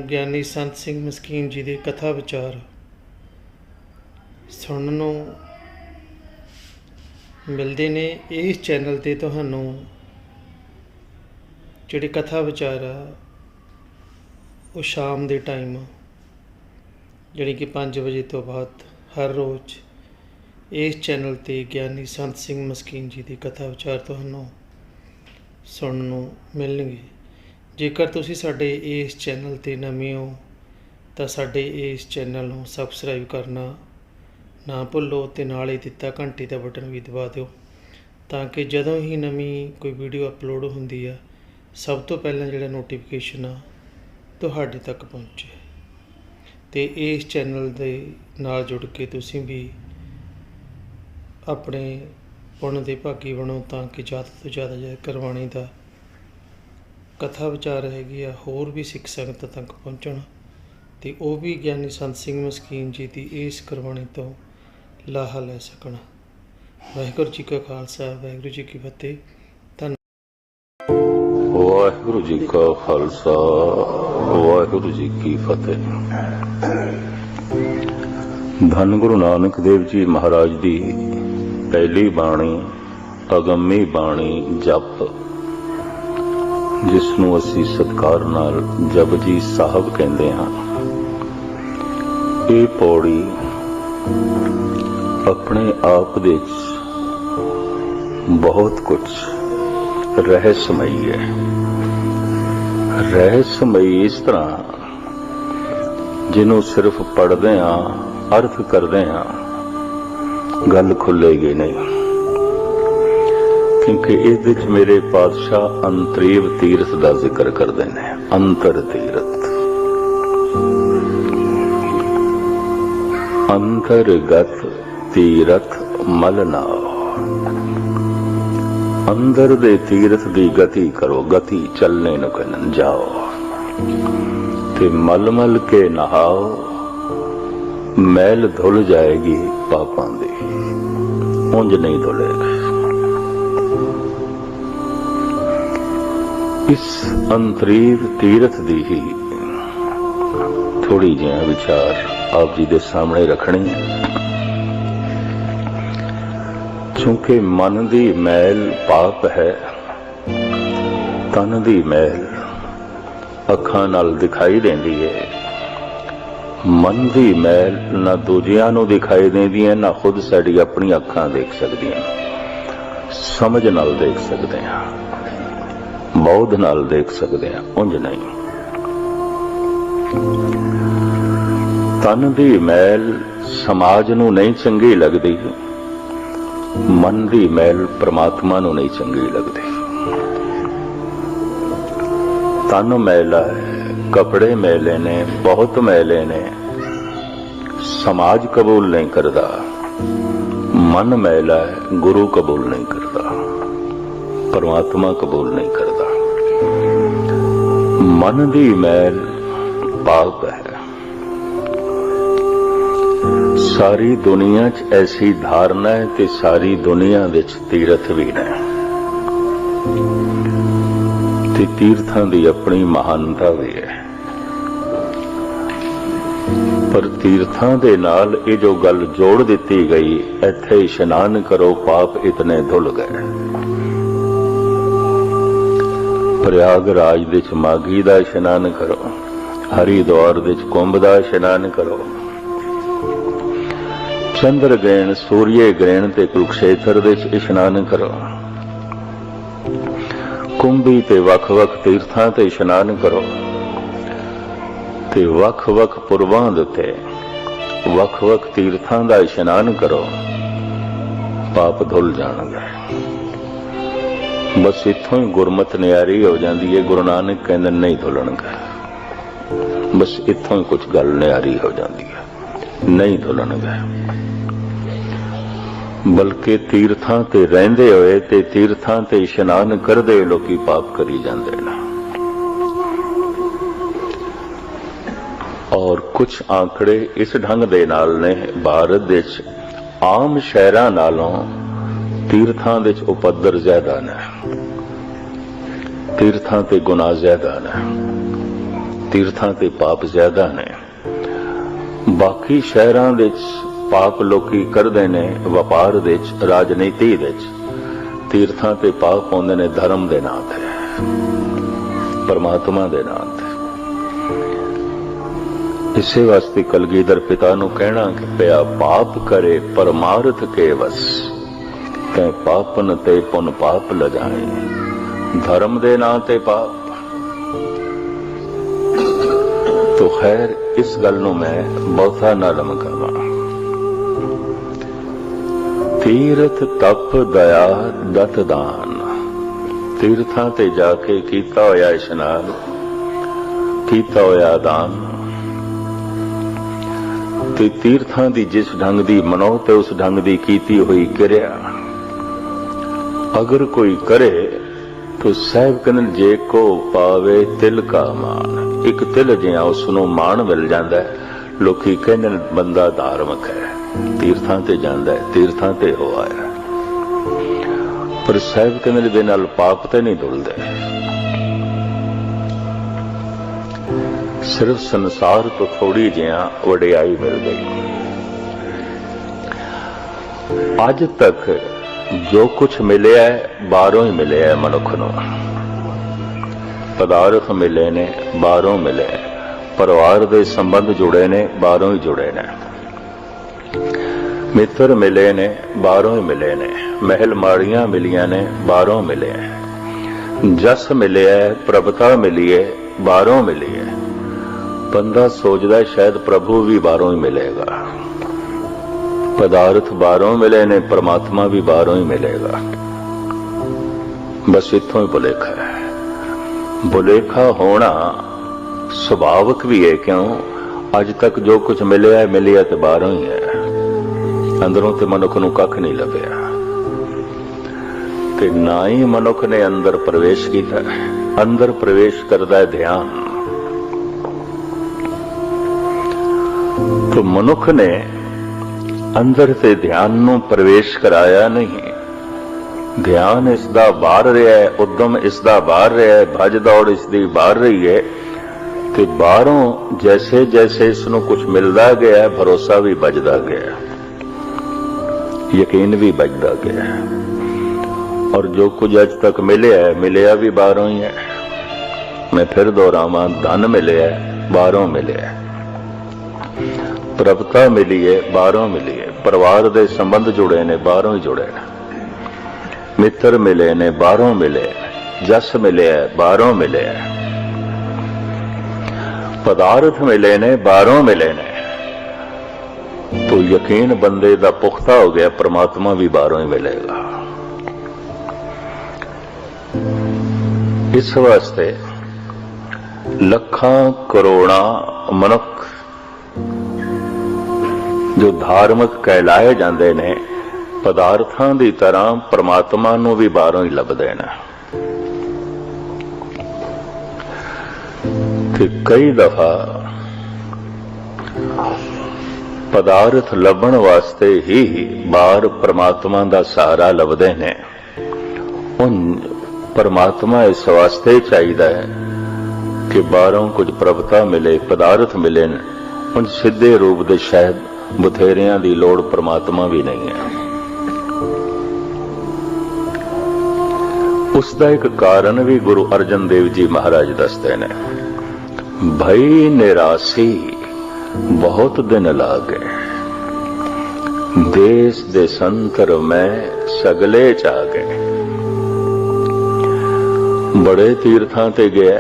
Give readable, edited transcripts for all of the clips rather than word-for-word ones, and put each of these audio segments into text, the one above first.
ਗਿਆਨੀ ਸੰਤ ਸਿੰਘ ਮਸਕੀਨ ਜੀ ਦੇ ਕਥਾ ਵਿਚਾਰ ਸੁਣਨ ਨੂੰ ਮਿਲਦੇ ਨੇ। ਇਸ ਚੈਨਲ 'ਤੇ ਤੁਹਾਨੂੰ ਜਿਹੜੇ ਕਥਾ ਵਿਚਾਰ ਆ ਉਹ ਸ਼ਾਮ ਦੇ ਟਾਈਮ ਜਿਹੜੀ ਕਿ 5 ਵਜੇ ਤੋਂ ਬਾਅਦ ਹਰ ਰੋਜ਼ ਇਸ ਚੈਨਲ 'ਤੇ ਗਿਆਨੀ ਸੰਤ ਸਿੰਘ ਮਸਕੀਨ ਜੀ ਦੀ ਕਥਾ ਵਿਚਾਰ ਤੁਹਾਨੂੰ ਸੁਣਨ ਨੂੰ ਮਿਲਣਗੇ। ਜੇਕਰ ਤੁਸੀਂ ਸਾਡੇ ਇਸ ਚੈਨਲ 'ਤੇ ਨਵੇਂ ਹੋ ਤਾਂ ਸਾਡੇ ਇਸ ਚੈਨਲ ਨੂੰ ਸਬਸਕ੍ਰਾਈਬ ਕਰਨਾ ਨਾ ਭੁੱਲੋ ਅਤੇ ਨਾਲ ਹੀ ਦਿੱਤਾ ਘੰਟੀ ਦਾ ਬਟਨ ਵੀ ਦਬਾ ਦਿਓ ਤਾਂ ਕਿ ਜਦੋਂ ਹੀ ਨਵੀਂ ਕੋਈ ਵੀਡੀਓ ਅਪਲੋਡ ਹੁੰਦੀ ਆ ਸਭ ਤੋਂ ਪਹਿਲਾਂ ਜਿਹੜਾ ਨੋਟੀਫਿਕੇਸ਼ਨ ਆ ਤੁਹਾਡੇ ਤੱਕ ਪਹੁੰਚੇ। ਅਤੇ ਇਸ ਚੈਨਲ ਦੇ ਨਾਲ ਜੁੜ ਕੇ ਤੁਸੀਂ ਵੀ ਆਪਣੇ ਪੁੰਨ ਦੇ ਭਾਗੀ ਬਣੋ ਤਾਂ ਕਿ ਜ਼ਿਆਦਾ ਤੋਂ ਜ਼ਿਆਦਾ ਗੁਰਬਾਣੀ ਦਾ ਕਥਾ ਵਿਚਾਰ ਹੈਗੀ ਆ ਹੋਰ ਵੀ ਸਿੱਖ ਸੰਗਤ ਤੱਕ ਪਹੁੰਚਣ ਅਤੇ ਉਹ ਵੀ ਗਿਆਨੀ ਸੰਤ ਸਿੰਘ ਮਸਕੀਨ ਜੀ ਦੀ ਇਸ ਗੁਰਬਾਣੀ ਤੋਂ ਲਾਹਾ ਲੈ ਸਕਣ। ਵਾਹਿਗੁਰੂ ਜੀ ਕਾ ਖਾਲਸਾ ਵਾਹਿਗੁਰੂ ਜੀ ਕੀ ਫਤਿਹ। ਵਾਹਿਗੁਰੂ ਜੀ ਕਾ ਖਾਲਸਾ ਵਾਹਿਗੁਰੂ ਜੀ ਕੀ ਫਤਿਹ। ਧੰਨ ਗੁਰੂ ਨਾਨਕ ਦੇਵ ਜੀ ਮਹਾਰਾਜ ਦੀ ਪਹਿਲੀ ਬਾਣੀ ਅਗੰਮੀ ਬਾਣੀ ਜਪ, ਜਿਸ ਨੂੰ ਅਸੀਂ ਸਤਿਕਾਰ ਨਾਲ ਜਪਜੀ ਸਾਹਿਬ ਕਹਿੰਦੇ ਹਾਂ। ਇਹ ਪੌੜੀ ਆਪਣੇ ਆਪ ਦੇ ਵਿੱਚ ਬਹੁਤ ਕੁਝ ਰਹੱਸਮਈ ਹੈ। ਰਹੱਸਮਈ ਇਸ ਤਰ੍ਹਾਂ ਜਿਹਨੂੰ ਸਿਰਫ ਪੜ੍ਹਦੇ ਹਾਂ ਅਰਥ ਕਰਦੇ ਹਾਂ ਗੱਲ ਖੁੱਲੇਗੀ ਨਹੀਂ, ਕਿਉਂਕਿ ਇਹਦੇ ਵਿੱਚ ਮੇਰੇ ਪਾਤਸ਼ਾਹ ਅੰਤਰੀਵ ਤੀਰਥ ਦਾ ਜ਼ਿਕਰ ਕਰਦੇ ਨੇ। ਅੰਤਰ ਤੀਰਥ, ਅੰਤਰਗਤ ਤੀਰਥ ਮਲ ਨਾਓ। ਅੰਦਰ ਦੇ ਤੀਰਥ ਦੀ ਗਤੀ ਕਰੋ, ਗਤੀ ਚੱਲਣੇ ਨੂੰ ਕਹਿਣ ਜਾਓ ਤੇ ਮਲ ਮਲ ਕੇ ਨਹਾਓ, ਮੈਲ ਧੁਲ ਜਾਏਗੀ ਪਾਪਾਂ ਦੀ, ਉਂਝ ਨਹੀਂ ਧੁਲੇਗੀ। ਇਸ ਅੰਤਰੀਵ ਤੀਰਥ ਦੀ ਹੀ ਥੋੜੀ ਜਿਹਾ ਵਿਚਾਰ ਆਪ ਜੀ ਦੇ ਸਾਹਮਣੇ ਰੱਖਣੀ ਹੈ। ਕਿਉਂਕਿ ਮਨ ਦੀ ਮੈਲ ਪਾਪ ਹੈ, ਤਨ ਦੀ ਮੈਲ ਅੱਖਾਂ ਨਾਲ ਦਿਖਾਈ ਦਿੰਦੀ ਹੈ। ਮਨ ਦੀ ਮੈਲ ਨਾ ਦੂਜਿਆਂ ਨੂੰ ਦਿਖਾਈ ਦਿੰਦੀ ਹੈ, ਨਾ ਖੁਦ ਸਾਡੀ ਆਪਣੀ ਅੱਖਾਂ ਦੇਖ ਸਕਦੀਆਂ। ਸਮਝ ਨਾਲ ਦੇਖ ਸਕਦੇ ਹਾਂ, ਬੌਧ ਨਾਲ ਦੇਖ ਸਕਦੇ ਹਾਂ, ਉਂਝ ਨਹੀਂ। ਤਨ ਦੀ ਮੈਲ ਸਮਾਜ ਨੂੰ ਨਹੀਂ ਚੰਗੀ ਲੱਗਦੀ, ਮਨ ਦੀ ਮੈਲ ਪ੍ਰਮਾਤਮਾ ਨੂੰ ਨਹੀਂ ਚੰਗੀ ਲੱਗਦੀ। ਤਨ ਮੈਲਾ ਹੈ, ਕੱਪੜੇ ਮੈਲੇ ਨੇ, ਬਹੁਤ ਮੈਲੇ ਨੇ, ਸਮਾਜ ਕਬੂਲ ਨਹੀਂ ਕਰਦਾ। ਮਨ ਮੈਲਾ ਹੈ, ਗੁਰੂ ਕਬੂਲ ਨਹੀਂ ਕਰਦਾ, ਪਰਮਾਤਮਾ ਕਬੂਲ ਨਹੀਂ ਕਰਦਾ। ਮਨ ਦੀ ਮੈਲ ਪਾਪ ਹੈ। ਸਾਰੀ ਦੁਨੀਆ 'ਚ ਐਸੀ ਧਾਰਨਾ ਹੈ ਤੇ ਸਾਰੀ ਦੁਨੀਆ ਵਿੱਚ ਤੀਰਥ ਵੀ ਨੇ ਤੇ ਤੀਰਥਾਂ ਦੀ ਆਪਣੀ ਮਹਾਨਤਾ ਵੀ ਹੈ। ਪਰ ਤੀਰਥਾਂ ਦੇ ਨਾਲ ਇਹ ਜੋ ਗੱਲ ਜੋੜ ਦਿੱਤੀ ਗਈ, ਇੱਥੇ ਇਸ਼ਨਾਨ ਕਰੋ ਪਾਪ ਇਤਨੇ ਧੁਲ ਗਏ। ਪ੍ਰਯਾਗਰਾਜ ਦੇ ਵਿੱਚ ਮਾਘੀ ਦਾ ਇਸ਼ਨਾਨ ਕਰੋ, ਹਰਿਦੁਆਰ ਦੇ ਵਿੱਚ ਕੁੰਭ ਦਾ ਇਸ਼ਨਾਨ ਕਰੋ, ਚੰਦਰ ਗ੍ਰਹਿਣ ਸੂਰਯ ਗ੍ਰਹਿਣ ਤੇ ਕੁਰੂਕਸ਼ੇਤਰ ਦੇ ਵਿੱਚ ਇਸ਼ਨਾਨ ਕਰੋ, ਕੁੰਭੀ ਤੇ ਵੱਖ-ਵੱਖ ਤੀਰਥਾਂ ਤੇ ਇਸ਼ਨਾਨ ਕਰੋ ਤੇ ਵੱਖ-ਵੱਖ ਪੁਰਬਾਂ ਦੇ ਉੱਤੇ ਵੱਖ-ਵੱਖ ਤੀਰਥਾਂ ਦਾ ਇਸ਼ਨਾਨ ਕਰੋ, ਪਾਪ ਧੁਲ ਜਾਣਗੇ। ਬਸ ਇੱਥੋਂ ਹੀ ਗੁਰਮਤਿ ਨਿਆਰੀ ਹੋ ਜਾਂਦੀ ਹੈ। ਗੁਰੂ ਨਾਨਕ ਕਹਿੰਦੇ ਨਹੀਂ ਧੁਲਣਗੇ, ਬਸ ਇੱਥੋਂ ਹੀ ਕੁਝ ਗੱਲ ਨਿਆਰੀ ਹੋ ਜਾਂਦੀ ਹੈ, ਨਹੀਂ ਧੁਲਣਗੇ। ਬਲਕਿ ਤੀਰਥਾਂ ਤੇ ਰਹਿੰਦੇ ਹੋਏ ਤੇ ਤੀਰਥਾਂ ਤੇ ਇਸ਼ਨਾਨ ਕਰਦੇ ਲੋਕੀ ਪਾਪ ਕਰੀ ਜਾਂਦੇ ਨੇ। ਔਰ ਕੁਝ ਆંકੜੇ ਇਸ ਢੰਗ ਦੇ ਨਾਲ ਨੇ, ਭਾਰਤ ਦੇ ਵਿੱਚ ਆਮ ਸ਼ਹਿਰਾਂ ਨਾਲੋਂ ਤੀਰਥਾਂ ਦੇ ਵਿੱਚ ਉਪੱਦਰ ਜ਼ਿਆਦਾ ਨੇ, ਤੀਰਥਾਂ ਤੇ ਗੁਨਾਹ ਜ਼ਿਆਦਾ ਨੇ। तीर्थां ते पाप ज्यादा ने। बाकी शहरां विच पाप लोकी करदे ने, वपार विच, राजनीति विच। तीर्थां ते पाप आउंदे ने धर्म दे नां ते, परमात्मा दे नां ते। इसे वास्ते कलगीधर पिता नूं कहना कि पिया पाप करे परमार्थ के वस, तै पापन ते पुन पाप लगाए। धर्म दे नां ते पाप। तो खैर इस गल नूं मैं बहुता ना लमकावां। तीरथ तप दया दत दान। तीर्थां ते जाके कीता होया इशनान, कीता होया दान। ते तीर्थां दी जिस ढंग दी मनो ते उस ढंग दी कीती हुई किरिया अगर कोई करे तो साहिब कहन जे को पावे तिल का मान। एक तिल जिहा उसनूं मान मिल जांदा है। लोकी कहंदे ने बंदा धार्मिक है, तीर्थां ते जांदा है, तीर्थां ते हो आया। पर साहिब कहंदे दे नाल पाप ते नहीं धुलदे। सिर्फ संसार तो थोड़ी जिहा वडियाई मिल गई। अज तक जो कुछ मिले है बाहरों ही मिले है। मनुख नूं पदार्थ मिले ने बाहरों मिले, परिवार दे संबंध जुड़े ने बाहरों ही जुड़े ने, मित्र मिले ने बाहरों ही मिले ने, महल माड़ियां मिलियां ने बाहरों मिले हैं, जस मिले है, प्रभुता मिली है बाहरों मिली है। बंदा सोचदा शायद प्रभु भी बाहरों ही मिलेगा। पदार्थ बाहरों मिले ने, परमात्मा भी बाहरों ही मिलेगा। बस इत्थों ही भुलेखा है। भुलेखा होना सुभाविक भी है। क्यों? अज तक जो कुछ मिले है मिलिया तो बाहरों ही है, अंदरों ते मनुख नूं कख नहीं लभ्या। ते ना ही मनुख ने अंदर प्रवेश किया। अंदर प्रवेश करदा है ध्यान। तो मनुख ने अंदर से ध्यान नूं प्रवेश कराया नहीं। ध्यान इसदा बाहर रहा है, उद्यम इसदा बाहर रहा है, भज दौड़ इसदी बाहर रही है। ते बाहरों जैसे जैसे इसनूं कुछ मिलता गया है, भरोसा भी बजदा गया, यकीन भी बजदा गया। और जो कुछ अज तक मिले है मिलिया भी बाहरों ही है। मैं फिर दोहरावां, धन मिले है बाहरों मिले है, प्रभुता मिली है बाहरों मिली है, परिवार दे संबंध जुड़े ने बाहरों ही जुड़े ने, मित्र मिले ने बाहरों मिले, जस मिले है बाहरों मिले है, पदार्थ मिले ने बाहरों मिले ने। तो यकीन बंदे दा पुख्ता हो गया, परमात्मा भी बाहरों ही मिलेगा। इस वास्ते लखां करोड़ा मनुख जो धार्मिक कहलाए जाते ने, पदार्थां दी तरह परमात्मा नूं भी बाहरों ही लभदे ने। ते कई दफा पदार्थ लभण वास्ते ही बाहर परमात्मा दा सहारा लभदे ने। उन परमात्मा इस वास्ते चाहिदा है कि बाहरों कुछ प्रभुता मिले, पदार्थ मिले, उन सीधे रूप दे शायद बथेरियां दी लोड़ परमात्मा भी नहीं है। उसका एक कारण भी गुरु अर्जन देव जी महाराज दसते ने। भई निरासी बहुत दिन लागे, देश दे संतर में सगले जागे। बड़े तीर्थां ते गया,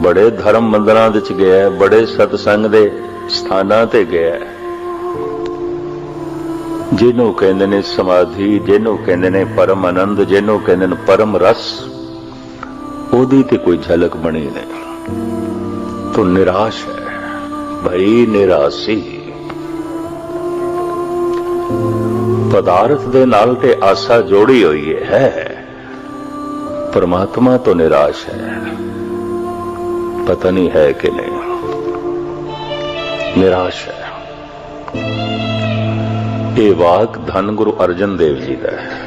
बड़े धर्म मंदिरां विच गया, बड़े सतसंग दे स्थानां ते गया, जिन्हों कहते ने समाधि, जिन्हों कहते ने परम आनंद, जिन्हों कहते ने परम रस, ओदी ते कोई झलक बनी नहीं। तो निराश है, भई निराशी। पदार्थ दे नाल ते आशा जोड़ी हुई है, परमात्मा तो निराश है। पता नहीं है कि नहीं, निराश है। ये वाक धन गुरु अर्जन देव जी का है।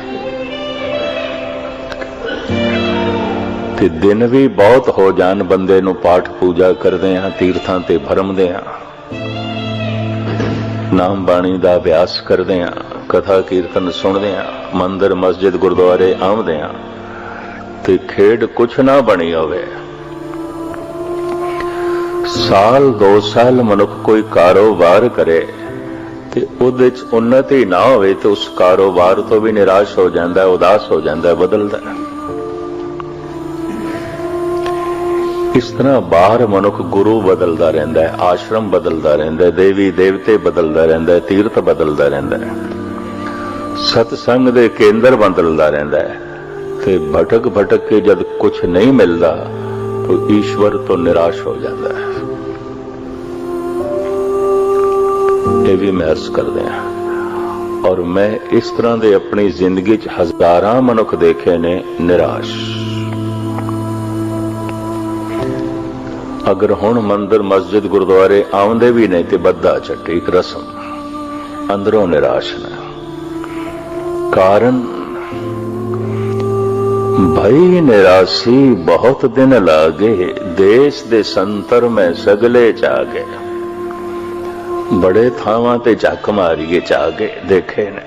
ਤੇ ਦਿਨ ਵੀ ਬਹੁਤ ਹੋ ਜਾਣ ਬੰਦੇ ਨੂੰ ਪਾਠ ਪੂਜਾ ਕਰਦੇ ਆ, ਤੀਰਥਾਂ ਤੇ ਭਰਮਦੇ ਆ, ਨਾਮ ਬਾਣੀ ਦਾ ਅਭਿਆਸ ਕਰਦੇ ਆ, ਕਥਾ ਕੀਰਤਨ ਸੁਣਦੇ ਆ, ਮੰਦਰ ਮਸਜਿਦ ਗੁਰਦੁਆਰੇ ਆਉਂਦੇ ਆ, ਤੇ ਖੇਡ ਕੁਛ ਨਾ ਬਣੀ ਹੋਵੇ। ਸਾਲ 2 ਸਾਲ ਮਨੁੱਖ ਕੋਈ ਕਾਰੋਬਾਰ ਕਰੇ ਤੇ ਉਹਦੇ ਚ ਉન્નਤੀ ਨਾ ਹੋਵੇ ਤੇ ਉਸ ਕਾਰੋਬਾਰ ਤੋਂ ਵੀ ਨਿਰਾਸ਼ ਹੋ ਜਾਂਦਾ, ਉਦਾਸ ਹੋ ਜਾਂਦਾ, ਬਦਲਦਾ। ਇਸ ਤਰ੍ਹਾਂ ਬਾਹਰ ਮਨੁੱਖ ਗੁਰੂ ਬਦਲਦਾ ਰਹਿੰਦਾ ਹੈ, ਆਸ਼ਰਮ ਬਦਲਦਾ ਰਹਿੰਦਾ ਹੈ, ਦੇਵੀ ਦੇਵਤੇ ਬਦਲਦਾ ਰਹਿੰਦਾ ਹੈ, ਤੀਰਥ ਬਦਲਦਾ ਰਹਿੰਦਾ ਹੈ, ਸਤਸੰਗ ਦੇ ਕੇਂਦਰ ਬਦਲਦਾ ਰਹਿੰਦਾ ਹੈ, ਤੇ ਭਟਕ ਭਟਕ ਕੇ ਜਦ ਕੁਛ ਨਹੀਂ ਮਿਲਦਾ ਤਾਂ ਈਸ਼ਵਰ ਤੋਂ ਨਿਰਾਸ਼ ਹੋ ਜਾਂਦਾ ਹੈ। ਇਹ ਵੀ ਮੈਂ ਅਰਜ਼ ਕਰਦੇ ਹਾਂ, ਔਰ ਮੈਂ ਇਸ ਤਰ੍ਹਾਂ ਦੇ ਆਪਣੀ ਜ਼ਿੰਦਗੀ 'ਚ ਹਜ਼ਾਰਾਂ ਮਨੁੱਖ ਦੇਖੇ ਨੇ ਨਿਰਾਸ਼। ਅਗਰ ਹੁਣ ਮੰਦਰ ਮਸਜਿਦ ਗੁਰਦੁਆਰੇ ਆਉਂਦੇ ਵੀ ਨਹੀਂ ਤੇ ਬੱਧਾ ਛੱਟੀ ਇੱਕ ਰਸਮ, ਅੰਦਰੋਂ ਨਿਰਾਸ਼ ਨੇ। ਕਾਰਨ ਭਈ ਨਿਰਾਸ਼ੀ ਬਹੁਤ ਦਿਨ ਲਾਗੇ, ਦੇਸ਼ ਦੇ ਸੰਤਰ ਮੈਂ ਸਗਲੇ ਚਾਗੇ। ਬੜੇ ਥਾਵਾਂ ਤੇ ਝੱਕ ਮਾਰੀਏ ਚਾਗੇ, ਦੇਖੇ ਨੇ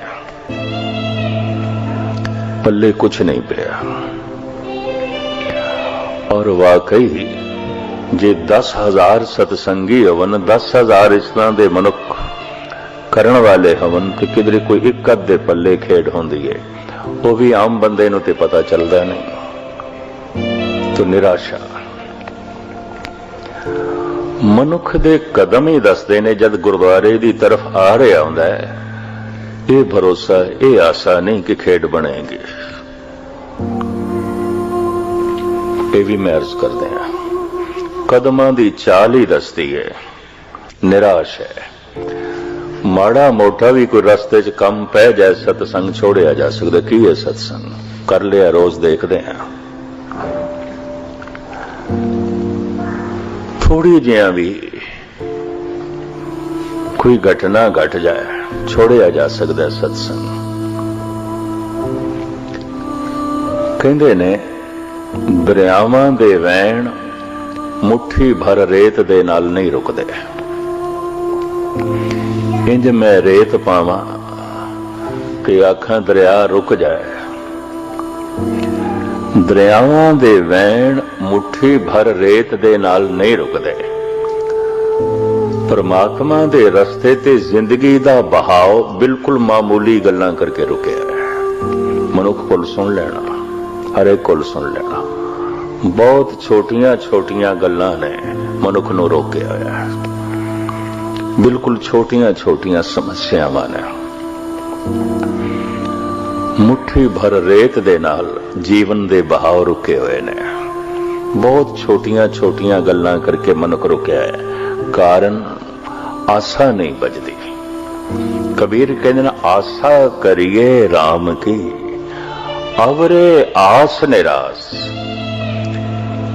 ਪੱਲੇ ਕੁਛ ਨਹੀਂ ਪਿਆ। ਔਰ ਵਾਕਈ ਜੇ 10,000 ਸਤਸੰਗੀ ਹੋਵਨ, 10,000 ਇਸ ਤਰ੍ਹਾਂ ਦੇ ਮਨੁੱਖ ਕਰਨ ਵਾਲੇ ਹੋਵਨ ਤੇ ਕਿਧਰੇ ਕੋਈ ਇੱਕ ਅੱਧ ਦੇ ਪੱਲੇ ਖੇਡ ਹੁੰਦੀ ਹੈ, ਉਹ ਵੀ ਆਮ ਬੰਦੇ ਨੂੰ ਤੇ ਪਤਾ ਚੱਲਦਾ ਨਹੀਂ। ਤੋ ਨਿਰਾਸ਼ਾ ਮਨੁੱਖ ਦੇ ਕਦਮ ਹੀ ਦੱਸਦੇ ਨੇ। ਜਦ ਗੁਰਦੁਆਰੇ ਦੀ ਤਰਫ ਆ ਰਿਹਾ ਹੁੰਦਾ ਹੈ, ਇਹ ਭਰੋਸਾ, ਇਹ ਆਸਾ ਨਹੀਂ ਕਿ ਖੇਡ ਬਣੇਗੀ। ਇਹ ਵੀ ਮੈਂ ਅਰਜ਼ ਕਰਦੇ ਹਾਂ, ਕਦਮਾਂ ਦੀ ਚਾਲ ਹੀ ਦੱਸਦੀ ਹੈ ਨਿਰਾਸ਼ ਹੈ। ਮਾੜਾ ਮੋਟਾ ਵੀ ਕੋਈ ਰਸਤੇ 'ਚ ਕੰਮ ਪੈ ਜਾਏ, ਸਤਸੰਗ ਛੋੜਿਆ ਜਾ ਸਕਦਾ। ਕੀ ਹੈ ਸਤਸੰਗ? ਕਰ ਲਿਆ, ਰੋਜ਼ ਦੇਖਦੇ ਹਾਂ। ਥੋੜੀ ਜਿਹਾ ਵੀ ਕੋਈ ਘਟਨਾ ਘਟ ਜਾਏ, ਛੋੜਿਆ ਜਾ ਸਕਦਾ ਸਤਸੰਗ। ਕਹਿੰਦੇ ਨੇ ਦਰਿਆਵਾਂ ਦੇ ਵਹਿਣ ਮੁੱਠੀ ਭਰ ਰੇਤ ਦੇ ਨਾਲ ਨਹੀਂ ਰੁਕਦੇ। ਇੰਜ ਮੈਂ ਰੇਤ ਪਾਵਾਂ ਕਿ ਆਖਾਂ ਦਰਿਆ ਰੁਕ ਜਾਏ। ਦਰਿਆਵਾਂ ਦੇ ਵਹਿਣ ਮੁੱਠੀ ਭਰ ਰੇਤ ਦੇ ਨਾਲ ਨਹੀਂ ਰੁਕਦੇ। ਪਰਮਾਤਮਾ ਦੇ ਰਸਤੇ ਤੇ ਜ਼ਿੰਦਗੀ ਦਾ ਬਹਾਓ ਬਿਲਕੁਲ ਮਾਮੂਲੀ ਗੱਲਾਂ ਕਰਕੇ ਰੁਕਿਆ ਹੈ। ਮਨੁੱਖ ਕੋਲ ਸੁਣ ਲੈਣਾ, ਹਰੇਕ ਕੋਲ ਸੁਣ ਲੈਣਾ। ਬਹੁਤ ਛੋਟੀਆਂ ਛੋਟੀਆਂ ਗੱਲਾਂ ਨੇ ਮਨੁੱਖ ਨੂੰ ਰੋਕਿਆ ਹੋਇਆ ਹੈ। ਬਿਲਕੁਲ ਛੋਟੀਆਂ ਛੋਟੀਆਂ ਸਮੱਸਿਆਵਾਂ ਨੇ। ਮੁੱਠੀ ਭਰ ਰੇਤ ਦੇ ਨਾਲ ਜੀਵਨ ਦੇ ਬਹਾਵ ਰੁਕੇ ਹੋਏ ਨੇ। ਬਹੁਤ ਛੋਟੀਆਂ ਛੋਟੀਆਂ ਗੱਲਾਂ ਕਰਕੇ ਮਨੁੱਖ ਰੁਕਿਆ ਹੈ। ਕਾਰਨ ਆਸਾ ਨਹੀਂ ਬਚਦੀ। ਕਬੀਰ ਕਹਿੰਦੇ ਨੇ, ਆਸਾ ਕਰੀਏ ਰਾਮ ਕੀ, ਅਵਰੇ ਆਸ ਨਿਰਾਸ।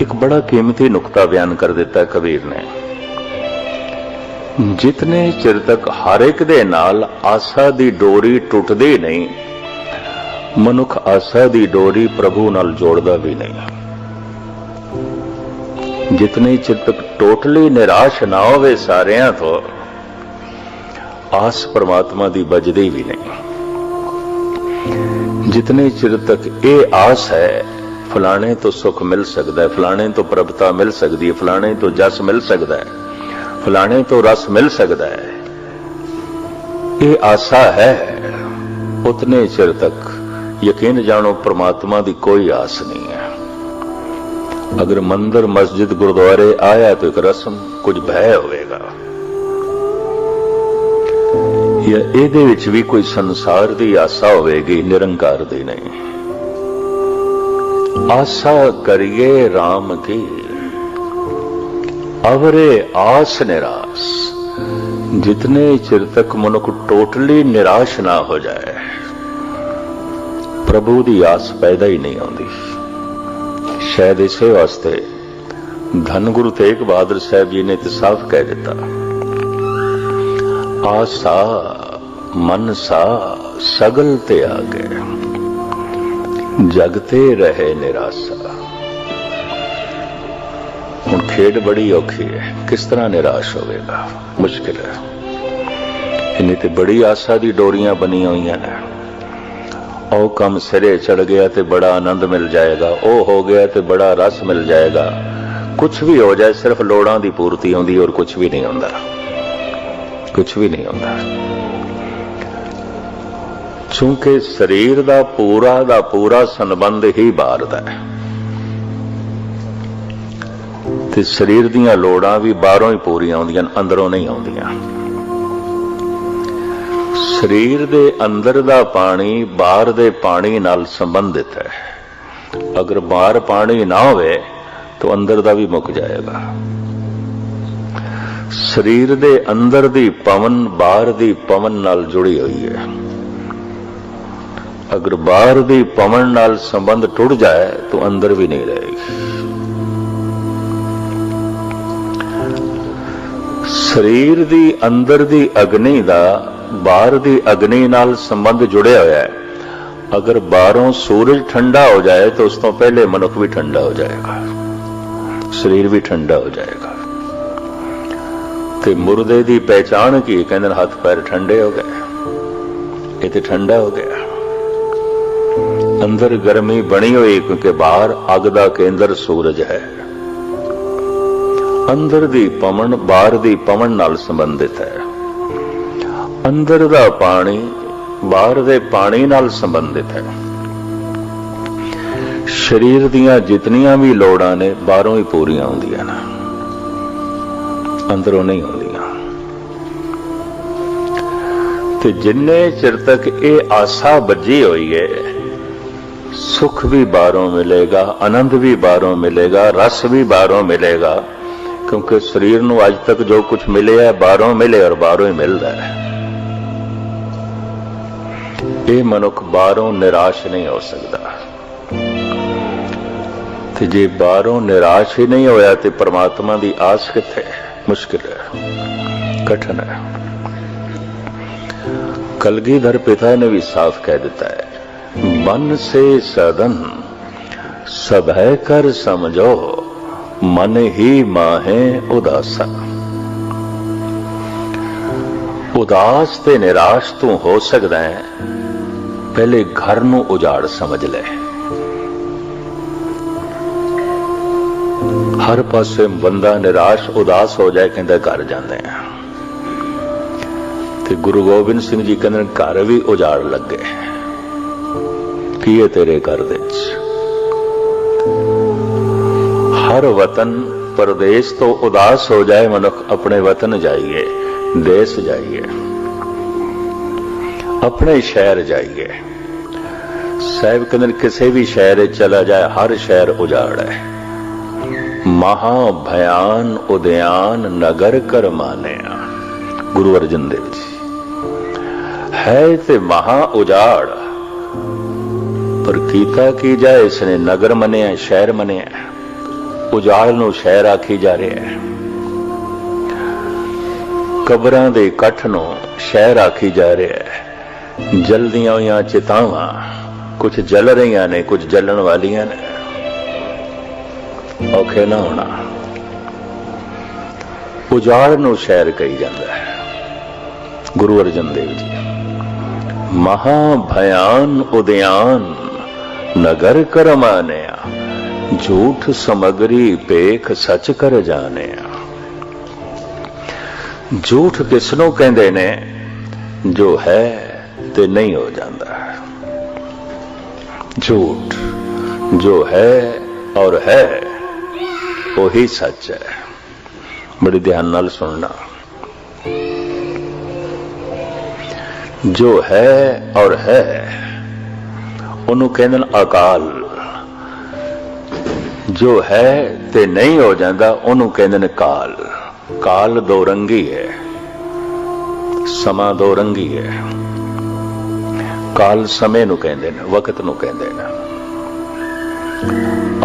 ਇੱਕ ਬੜਾ ਕੀਮਤੀ ਨੁਕਤਾ ਬਿਆਨ ਕਰ ਦਿੱਤਾ ਕਬੀਰ ਨੇ। ਜਿਤਨੇ ਚਿਰ ਤੱਕ ਹਰ ਇੱਕ ਦੇ ਨਾਲ ਆਸਾ ਦੀ ਡੋਰੀ ਟੁੱਟਦੀ ਨਹੀਂ, ਮਨੁੱਖ ਆਸਾ ਦੀ ਡੋਰੀ ਪ੍ਰਭੂ ਨਾਲ ਜੋੜਦਾ ਵੀ ਨਹੀਂ। ਜਿਤਨੇ ਚਿਰ ਤੱਕ ਟੋਟਲੀ ਨਿਰਾਸ਼ ਨਾ ਹੋਵੇ ਸਾਰਿਆਂ ਤੋਂ, ਆਸ ਪਰਮਾਤਮਾ ਦੀ ਬਚਦੀ ਵੀ ਨਹੀਂ। ਜਿਤਨੇ ਚਿਰ ਤੱਕ ਇਹ ਆਸ ਹੈ ਫਲਾਣੇ ਤੋਂ ਸੁੱਖ ਮਿਲ ਸਕਦਾ ਹੈ, ਫਲਾਣੇ ਤੋਂ ਪ੍ਰਭਤਾ ਮਿਲ ਸਕਦੀ ਹੈ, ਫਲਾਣੇ ਤੋਂ ਜਸ ਮਿਲ ਸਕਦਾ ਹੈ, ਫਲਾਣੇ ਤੋਂ ਰਸ ਮਿਲ ਸਕਦਾ ਹੈ, ਇਹ ਆਸਾ ਹੈ, ਉਤਨੇ ਚਿਰ ਤੱਕ ਯਕੀਨ ਜਾਣੋ ਪ੍ਰਮਾਤਮਾ ਦੀ ਕੋਈ ਆਸ ਨਹੀਂ ਹੈ। ਅਗਰ ਮੰਦਰ ਮਸਜਿਦ ਗੁਰਦੁਆਰੇ ਆਇਆ ਤਾਂ ਇੱਕ ਰਸਮ, ਕੁਝ ਭੈ ਹੋਵੇਗਾ, ਜਾਂ ਇਹਦੇ ਵਿੱਚ ਵੀ ਕੋਈ ਸੰਸਾਰ ਦੀ ਆਸਾ ਹੋਵੇਗੀ, ਨਿਰੰਕਾਰ ਦੀ ਨਹੀਂ। ਆਸਾ ਕਰੀਏ ਰਾਮ ਕੀ, ਅਵਰੇ ਆਸ ਨਿਰਾਸ। ਜਿਤਨੇ ਚਿਰ ਤੱਕ ਮਨੁੱਖ ਟੋਟਲੀ ਨਿਰਾਸ਼ ਨਾ ਹੋ ਜਾਏ, ਪ੍ਰਭੂ ਦੀ ਆਸ ਪੈਦਾ ਹੀ ਨਹੀਂ ਆਉਂਦੀ। ਸ਼ਾਇਦ ਇਸੇ ਵਾਸਤੇ ਧੰਨ ਗੁਰੂ ਤੇਗ ਬਹਾਦਰ ਸਾਹਿਬ ਜੀ ਨੇ ਤੇ ਸਾਫ਼ ਕਹਿ ਦਿੱਤਾ, ਆਸਾ ਮਨਸਾ ਸਗਲ ਤੇ ਆਗੇ, ਜਗਤੇ ਰਹੇ ਨਿਰਾਸਾ। ਹੁਣ ਖੇਡ ਬੜੀ ਔਖੀ ਹੈ, ਕਿਸ ਤਰ੍ਹਾਂ ਨਿਰਾਸ਼ ਹੋਵੇਗਾ, ਮੁਸ਼ਕਿਲ ਹੈ। ਇਹਨੇ ਤੇ ਬੜੀ ਆਸਾ ਦੀ ਡੋਰੀਆਂ ਬਣੀਆਂ ਹੋਈਆਂ ਨੇ। ਉਹ ਕੰਮ ਸਿਰੇ ਚੜ ਗਿਆ ਤੇ ਬੜਾ ਆਨੰਦ ਮਿਲ ਜਾਏਗਾ, ਉਹ ਹੋ ਗਿਆ ਤੇ ਬੜਾ ਰਸ ਮਿਲ ਜਾਏਗਾ। ਕੁਛ ਵੀ ਹੋ ਜਾਏ, ਸਿਰਫ ਲੋੜਾਂ ਦੀ ਪੂਰਤੀ ਹੁੰਦੀ, ਔਰ ਕੁਛ ਵੀ ਨਹੀਂ ਹੁੰਦਾ, ਕੁਛ ਵੀ ਨਹੀਂ ਹੁੰਦਾ। ਕਿਉਂਕਿ ਸਰੀਰ ਦਾ ਪੂਰਾ ਸੰਬੰਧ ਹੀ ਬਾਹਰ ਦਾ ਹੈ, ਤੇ ਸਰੀਰ ਦੀਆਂ ਲੋੜਾਂ ਵੀ ਬਾਹਰੋਂ ਹੀ ਪੂਰੀਆਂ ਹੁੰਦੀਆਂ, ਅੰਦਰੋਂ ਨਹੀਂ ਆਉਂਦੀਆਂ। ਸਰੀਰ ਦੇ ਅੰਦਰ ਦਾ ਪਾਣੀ ਬਾਹਰ ਦੇ ਪਾਣੀ ਨਾਲ ਸੰਬੰਧਿਤ ਹੈ। ਅਗਰ ਬਾਹਰ ਪਾਣੀ ਨਾ ਹੋਵੇ ਤਾਂ ਅੰਦਰ ਦਾ ਵੀ ਮੁੱਕ ਜਾਏਗਾ। ਸਰੀਰ ਦੇ ਅੰਦਰ ਦੀ ਪਵਨ ਬਾਹਰ ਦੀ ਪਵਨ ਨਾਲ ਜੁੜੀ ਹੋਈ ਹੈ। ਅਗਰ ਬਾਹਰ ਦੀ ਪਵਨ ਨਾਲ ਸੰਬੰਧ ਟੁੱਟ ਜਾਏ ਤਾਂ ਅੰਦਰ ਵੀ ਨਹੀਂ ਰਹੇਗੀ। ਸਰੀਰ ਦੀ ਅੰਦਰ ਦੀ ਅਗਨੀ ਦਾ ਬਾਹਰ ਦੀ ਅਗਨੀ ਨਾਲ ਸੰਬੰਧ ਜੁੜਿਆ ਹੋਇਆ ਹੈ। ਅਗਰ ਬਾਹਰੋਂ ਸੂਰਜ ਠੰਡਾ ਹੋ ਜਾਏ ਤਾਂ ਉਸ ਤੋਂ ਪਹਿਲੇ ਮਨੁੱਖ ਵੀ ਠੰਡਾ ਹੋ ਜਾਏਗਾ, ਸਰੀਰ ਵੀ ਠੰਡਾ ਹੋ ਜਾਏਗਾ। ਤੇ ਮੁਰਦੇ ਦੀ ਪਹਿਚਾਣ ਕੀ? ਕਹਿੰਦੇ ਨੇ ਹੱਥ ਪੈਰ ਠੰਡੇ ਹੋ ਗਏ, ਇਹ ਤੇ ਠੰਡਾ ਹੋ ਗਿਆ। ਅੰਦਰ ਗਰਮੀ ਬਣੀ ਹੋਈ, ਕਿਉਂਕਿ ਬਾਹਰ ਅੱਗ ਦਾ ਕੇਂਦਰ ਸੂਰਜ ਹੈ। ਅੰਦਰ ਦੀ ਪਵਨ ਬਾਹਰ ਦੀ ਪਵਨ ਨਾਲ ਸੰਬੰਧਿਤ ਹੈ। ਅੰਦਰ ਦਾ ਪਾਣੀ ਬਾਹਰ ਦੇ ਪਾਣੀ ਨਾਲ ਸੰਬੰਧਿਤ ਹੈ। ਸਰੀਰ ਦੀਆਂ ਜਿਤਨੀਆਂ ਵੀ ਲੋੜਾਂ ਨੇ ਬਾਹਰੋਂ ਹੀ ਪੂਰੀਆਂ ਹੁੰਦੀਆਂ ਨੇ, ਅੰਦਰੋਂ ਨਹੀਂ ਹੁੰਦੀਆਂ। ਤੇ ਜਿੰਨੇ ਚਿਰ ਤੱਕ ਇਹ ਆਸਾ ਬੱਝੀ ਹੋਈ ਹੈ, ਸੁਖ ਵੀ ਬਾਹਰੋਂ ਮਿਲੇਗਾ, ਆਨੰਦ ਵੀ ਬਾਹਰੋਂ ਮਿਲੇਗਾ, ਰਸ ਵੀ ਬਾਹਰੋਂ ਮਿਲੇਗਾ। ਕਿਉਂਕਿ ਸਰੀਰ ਨੂੰ ਅੱਜ ਤੱਕ ਜੋ ਕੁਝ ਮਿਲਿਆ ਬਾਹਰੋਂ ਮਿਲੇ, ਔਰ ਬਾਹਰੋਂ ਹੀ ਮਿਲਦਾ ਹੈ। ਇਹ ਮਨੁੱਖ ਬਾਹਰੋਂ ਨਿਰਾਸ਼ ਨਹੀਂ ਹੋ ਸਕਦਾ। ਤੇ ਜੇ ਬਾਹਰੋਂ ਨਿਰਾਸ਼ ਹੀ ਨਹੀਂ ਹੋਇਆ ਤੇ ਪਰਮਾਤਮਾ ਦੀ ਆਸ ਕਿੱਥੇ? ਮੁਸ਼ਕਿਲ ਹੈ, ਕਠਿਨ ਹੈ। ਕਲਗੀਧਰ ਪਿਤਾ ਨੇ ਵੀ ਸਾਫ਼ ਕਹਿ ਦਿੱਤਾ ਹੈ, ਮਨ ਸੇ ਸਦਨ ਸਭੈ ਕਰ ਸਮਝੋ, ਮਨ ਹੀ ਮਾਹੇ ਉਦਾਸਾ। ਉਦਾਸ ਤੇ ਨਿਰਾਸ਼ ਤੂੰ ਹੋ ਸਕਦਾ ਹੈ, ਪਹਿਲੇ ਘਰ ਨੂੰ ਉਜਾੜ ਸਮਝ ਲੈ। ਹਰ ਪਾਸੇ ਬੰਦਾ ਨਿਰਾਸ਼ ਉਦਾਸ ਹੋ ਜਾਏ, ਕਹਿੰਦਾ ਘਰ ਜਾਂਦੇ ਆ। ਤੇ ਗੁਰੂ ਗੋਬਿੰਦ ਸਿੰਘ ਜੀ ਕਹਿੰਦੇ ਘਰ ਵੀ ਉਜਾੜ ਲੱਗੇ। ਕੀ ਹੈ ਤੇਰੇ ਘਰ ਦੇ ਵਿੱਚ? ਹਰ ਵਤਨ ਪਰਦੇਸ ਤੋਂ ਉਦਾਸ ਹੋ ਜਾਏ ਮਨੁੱਖ, ਆਪਣੇ ਵਤਨ ਜਾਈਏ, ਦੇਸ਼ ਜਾਈਏ, ਆਪਣੇ ਸ਼ਹਿਰ ਜਾਈਏ। ਸਾਹਿਬ ਕਹਿੰਦੇ ਕਿਸੇ ਵੀ ਸ਼ਹਿਰ ਚਲਾ ਜਾਏ, ਹਰ ਸ਼ਹਿਰ ਉਜਾੜ ਹੈ। ਮਹਾ ਭਿਆਨ ਉਦਿਆਨ ਨਗਰ ਕਰ ਮਾਨਿਆ, ਗੁਰੂ ਅਰਜਨ ਦੇਵ ਜੀ। ਹੈ ਤੇ ਮਹਾ ਉਜਾੜ, ਪਰ ਕੀਤਾ ਕੀ ਜਾਏ, ਇਸਨੇ ਨਗਰ ਮੰਨਿਆ, ਸ਼ਹਿਰ ਮੰਨਿਆ। ਉਜਾੜ ਨੂੰ ਸ਼ਹਿਰ ਆਖੀ ਜਾ ਰਿਹਾ ਹੈ, ਕਬਰਾਂ ਦੇ ਇਕੱਠ ਨੂੰ ਸ਼ਹਿਰ ਆਖੀ ਜਾ ਰਿਹਾ ਹੈ। ਜਲਦੀਆਂ ਹੋਈਆਂ ਚਿਤਾਵਾਂ ਕੁਝ ਜਲ ਰਹੀਆਂ ਨੇ, ਕੁਝ ਜਲਣ ਵਾਲੀਆਂ ਨੇ। ਔਖੇ ਨਾ ਹੋਣਾ। ਉਜਾੜ ਨੂੰ ਸ਼ਹਿਰ ਕਹੀ ਜਾਂਦਾ ਹੈ। ਗੁਰੂ ਅਰਜਨ ਦੇਵ ਜੀ, ਮਹਾ ਭਿਆਨ ਉਦਿਆਨ ਨਗਰ ਕਰ ਮਾਨਿਆ, ਝੂਠ ਸਮਗਰੀ ਪੇਖ ਸੱਚ ਕਰ ਜਾਣਿਆ। ਝੂਠ ਕਿਸ ਨੂੰ ਕਹਿੰਦੇ ਨੇ? ਜੋ ਹੈ ਤੇ ਨਹੀਂ ਹੋ ਜਾਂਦਾ। ਝੂਠ ਜੋ ਹੈ ਔਰ ਹੈ ਉਹੀ ਸੱਚ ਹੈ। ਬੜੇ ਧਿਆਨ ਨਾਲ ਸੁਣਨਾ। ਜੋ ਹੈ ਔਰ ਹੈ ਉਹਨੂੰ ਕਹਿੰਦੇ ਨੇ ਅਕਾਲ। ਜੋ ਹੈ ਤੇ ਨਹੀਂ ਹੋ ਜਾਂਦਾ ਉਹਨੂੰ ਕਹਿੰਦੇ ਨੇ ਕਾਲ। ਕਾਲ ਦੋ ਰੰਗੀ ਹੈ, ਸਮਾਂ ਦੋ ਰੰਗੀ ਹੈ। ਕਾਲ ਸਮੇਂ ਨੂੰ ਕਹਿੰਦੇ ਨੇ, ਵਕਤ ਨੂੰ ਕਹਿੰਦੇ ਨੇ।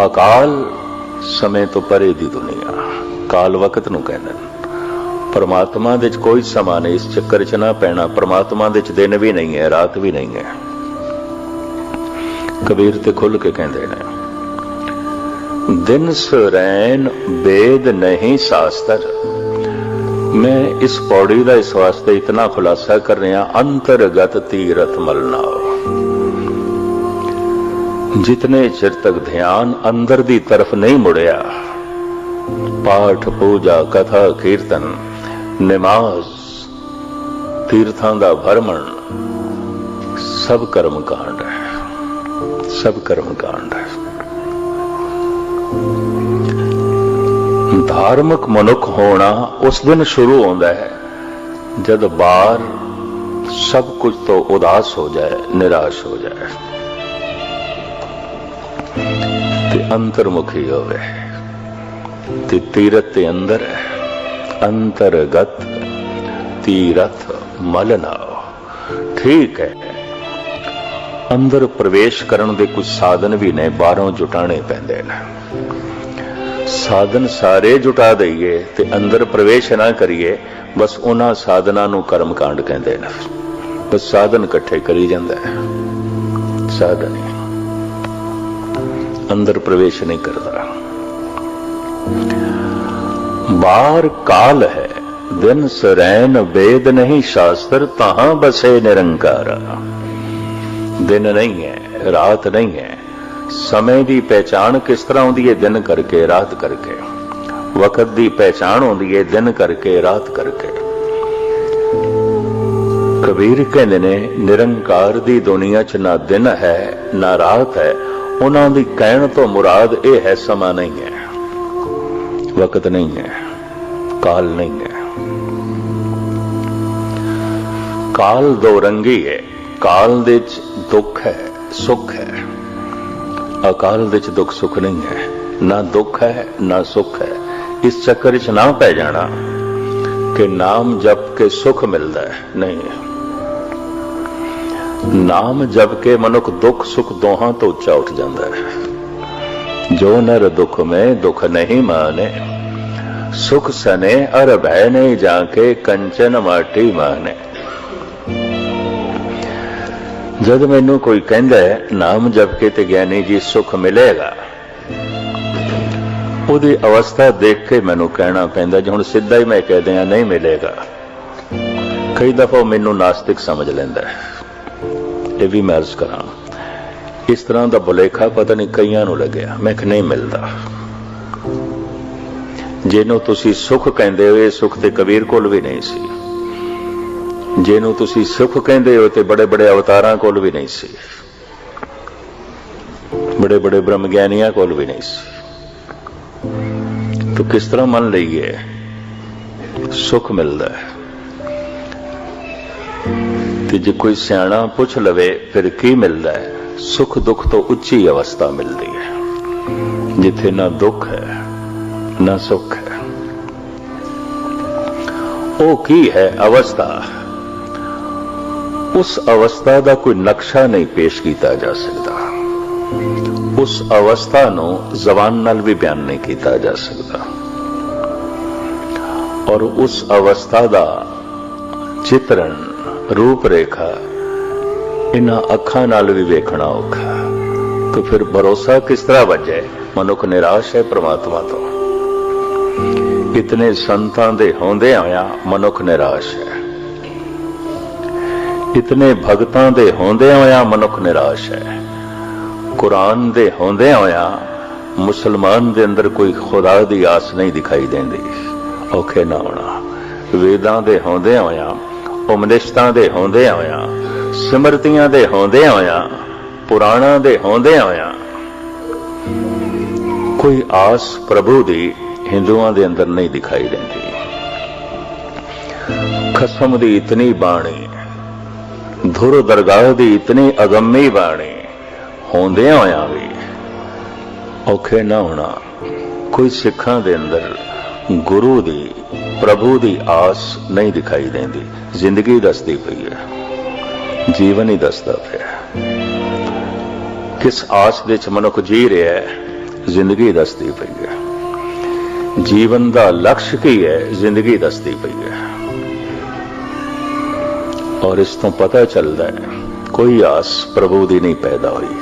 ਅਕਾਲ ਸਮੇਂ ਤੋਂ ਪਰੇ ਦੀ ਦੁਨੀਆ, ਕਾਲ ਵਕਤ ਨੂੰ ਕਹਿੰਦੇ ਨੇ। ਪਰਮਾਤਮਾ ਦੇ ਵਿੱਚ ਕੋਈ ਸਮਾਂ ਨਹੀਂ, ਇਸ ਚੱਕਰ 'ਚ ਨਾ ਪੈਣਾ। ਪਰਮਾਤਮਾ ਦੇ ਵਿੱਚ ਦਿਨ ਵੀ ਨਹੀਂ ਹੈ, ਰਾਤ ਵੀ ਨਹੀਂ ਹੈ। ਕਬੀਰ ਤੇ ਖੁੱਲ ਕੇ ਕਹਿੰਦੇ ਨੇ, दिन सुरैन वेद नहीं शास्त्र। मैं इस पौड़ी का इस वास्ते इतना खुलासा कर रहा, अंतरगत तीरथ मलनाओ। जितने चिर तक ध्यान अंदर दी तरफ नहीं मुड़िया, पाठ पूजा कथा कीर्तन नमाज तीर्थां दा भरमण सब कर्म कांड है, सब कर्म कांड है। धार्मिक मनुख होना उस दिन शुरू होता है जब बाहर सब कुछ तो उदास हो जाए, निराश हो जाए, ते अंतर्मुखी होवे, ते तीरथ के अंदर है। अंतर्गत तीरथ मलनाओ। ठीक है, अंदर प्रवेश करने दे कुछ साधन भी ने, बाहरों जुटाने पैंदे ने। साधन सारे जुटा दईए ते अंदर प्रवेश ना करिए, बस उन्हां साधना नूं कर्म कांड कहंदे ने। बस साधन इकट्ठे करी जांदा है, साधन ही अंदर प्रवेश नहीं करता। बाहर काल है, दिन सुरैन वेद नहीं शास्त्र, तहां बसे निरंकार। दिन नहीं है, रात नहीं है। समय की पहचान किस तरह होती है? दिन करके, रात करके। वक्त की पहचान होती है दिन करके, रात करके। कबीर कहते ने निरंकार दी दुनिया च ना दिन है ना रात है। उन्हां दी कहण तो मुराद यह है, समा नहीं है, वक्त नहीं है, काल नहीं है। काल दो रंगी है। काल दे च दुख है, सुख है। अकाल दे च दुख सुख नहीं है, ना दुख है ना सुख है। इस चक्कर च ना पै जाना कि नाम जप के सुख मिलता है, नहीं है। नाम जप के मनुख दुख सुख दोहां तो उच्चा उठ जाता है। जो नर दुख में दुख नहीं माने, सुख सने अर भय नहीं जाके, कंचन माटी माने। जद मैनू कोई कहंदा है नाम जप के ते ज्ञानी जी सुख मिलेगा, उहदी अवस्था देख के मैनू कहना पैंदा जी हुण सीधा ही मैं कह दियां नहीं मिलेगा। कई दफा मैनू नास्तिक समझ लैंदा है। ये भी मैं अर्ज करा, इस तरह का भुलेखा पता नहीं कईयां नू लग्या। मैं नहीं मिलता। जिन्हों तुसी सुख कहंदे हो, सुख ते कबीर कोल भी नहीं सी। जिन्हों तुसी सुख कहंदे हो ते बड़े बड़े अवतारां कोल भी नहीं सी, बड़े बड़े ब्रह्म ज्ञानियां कोल भी नहीं सी। तो किस तरह मन लईए सुख मिलता है? ते जे कोई सियाणा पुछ लवे फिर की मिलता है? सुख दुख तो उच्ची अवस्था मिलती है, जिथे ना दुख है ना सुख है। ओ की है अवस्था? उस अवस्था का कोई नक्शा नहीं पेश किया जा सकता। उस अवस्था नूं जबान नाल भी बयान नहीं किया जा सकता। और उस अवस्था का चित्रण रूपरेखा इन्हां अखां नाल भी वेखना औखा। तो फिर भरोसा किस तरह वजे? मनुख निराश है परमात्मा तो। इतने संतां दे होंदे आया मनुख निराश है। इतने भगतां दे होंदे होया मनुख निराश है। कुरान दे होंदे होया मुसलमान दे अंदर कोई खुदा दी आस नहीं दिखाई देंदी। औखे ना होना। वेदां दे होंदे होया, उपनिषदां दे होंदे होया, सिमरतियां दे होंदे होया, पुराणां दे होंदे होया कोई आस प्रभु दी हिंदुआं दे अंदर नहीं दिखाई देंदी। खसम दी इतनी बाणी, धुर दरगाह दी इतनी अगम्मी बाणी होंदे होया भी औखे ना होना। कोई सिखां दे अंदर गुरु दी प्रभु दी आस नहीं दिखाई देंदी। जिंदगी दसदी पई है, जीवन ही दसदा पिया। किस आस दे च मनुख जी रहा है, जिंदगी दसदी पई है। जीवन का लक्ष्य की है, जिंदगी दसदी पई है। और इस तो पता चलता है कोई आस प्रभु दी नहीं पैदा हुई।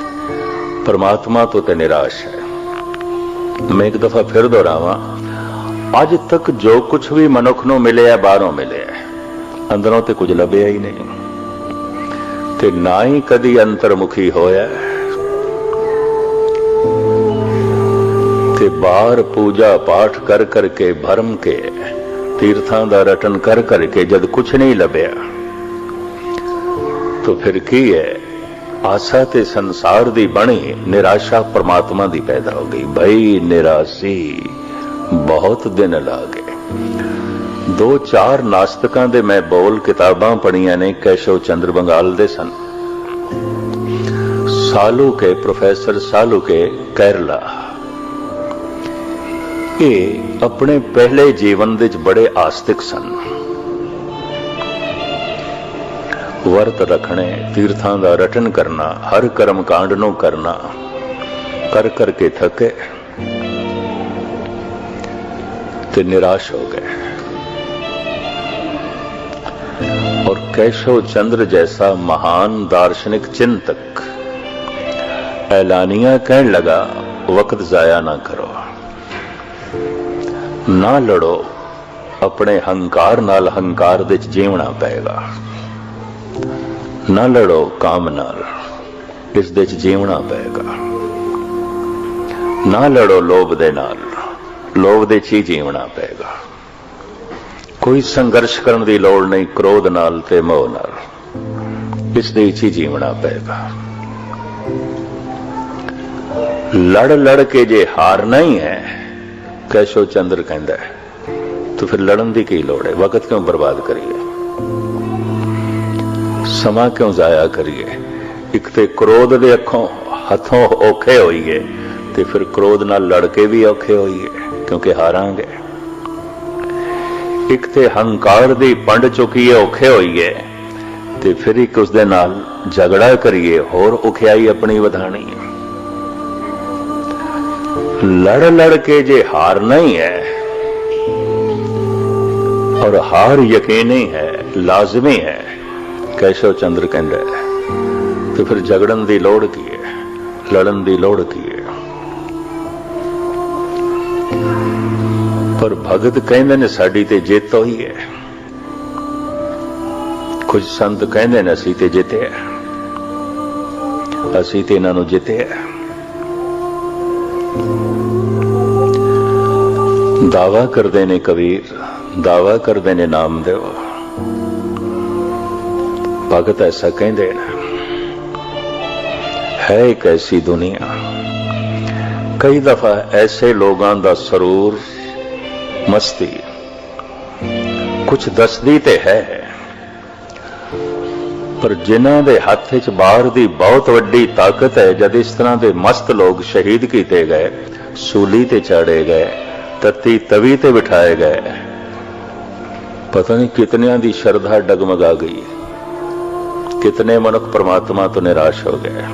परमात्मा तो ते निराश है। मैं एक दफा फिर दोहरावां, अज तक जो कुछ भी मनुख नूं मिलिया बाहरों मिलिया, अंदरों ते कुछ लभ्या ही नहीं, ते ना ही कदी अंतर्मुखी होया। ते बाहर पूजा पाठ कर करके भरम के तीर्थां दा रटन कर करके जद कुछ नहीं लभ्या तो फिर की है? आशा ते संसार दी बनी, निराशा परमात्मा दी पैदा हो गई। भई निराशी बहुत दिन ला गए। 2-4 नास्तिकां दे मैं बोल किताबां पढ़ियां ने, केशव चंद्र बंगाल दे सन, सालू के प्रोफेसर सालू के केरला, ये अपने पहले जीवन दे बड़े आस्तिक सन। वर्त रखने, तीर्थां दा रटन करना, हर कर्म कांड नूं करना, कर करके थके ते निराश हो गए। और केशव चंद्र जैसा महान दार्शनिक चिंतक ऐलानिया कहने लगा, वक्त जाया ना करो, ना लड़ो, अपने हंकार नाल हंकार दे जीवना पेगा। ना लड़ो काम नाल, इस दे जीवना पेगा। ना लड़ो लोभ दे नाल, लोभ दे ची जीवना पेगा। कोई संघर्ष करने की लोड़ नहीं क्रोध नाल ते मोह नाल, इस दे ची जीवना पेगा। लड़ लड़ के जे हारना ही है, केशव चंद्र कहता है, तो फिर लड़न की की लोड़ है? वक्त क्यों बर्बाद करिए, समा क्यों जाया करिए? एक ते क्रोध दे अखों हथों औखे होइए, ते फिर क्रोध नाल लड़के भी औखे होइए क्योंकि हारांगे। एक ते हंकार दी पंड चुकीए औखे होइए, ते फिर एक उसदे नाल झगड़ा करिए, होर औखियाई अपनी वधानी है। लड़ लड़ के जे हारना ही है, और हार यकीनी है, लाजमी है, केशव चंद्र कहता है, तो फिर झगड़न की लोड़ की है, लड़न की लोड़ की है? पर भगत कहते ने साडी ते जित होई है, कुछ संत कहते ने असी ते जिते है, असी ते इन्हां नूं जिते है। दावा करते ने कबीर, दावा करते ने नामदेव, भगत ऐसा कहते हैं। है एक ऐसी दुनिया, कई दफा ऐसे लोगों का सरूर मस्ती कुछ दसदी ते है, पर जिन्हां दे हथ च बाहर दी बहुत वड्डी ताकत है। जद इस तरह के मस्त लोग शहीद किए गए, सूली ते चाड़े गए, तत्ती तवी ते बिठाए गए, पता नहीं कितनियां दी श्रद्धा डगमगा गई, कितने मनुख परमात्मा तो निराश हो गए।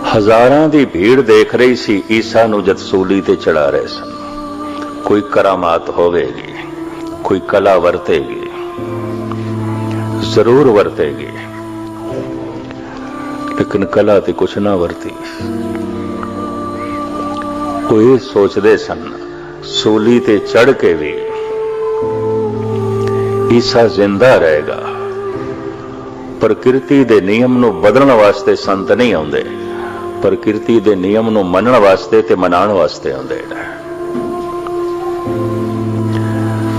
हजारां दी भीड़ देख रही सी ईसा नूं जद सूली ते चढ़ा रहे सन। कोई करामात होवेगी, कोई कला वरतेगी, जरूर वरतेगी, लेकिन कला ते कुछ ना वरती। वो ये सोचते सन सूली ते चढ़ के भी ईसा जिंदा रहेगा। प्रकृति दे नियम नूं बदलण वास्ते संत नहीं आउंदे, प्रकृति दे नियम नूं मनण वास्ते ते मनाण वास्ते आउंदे ने।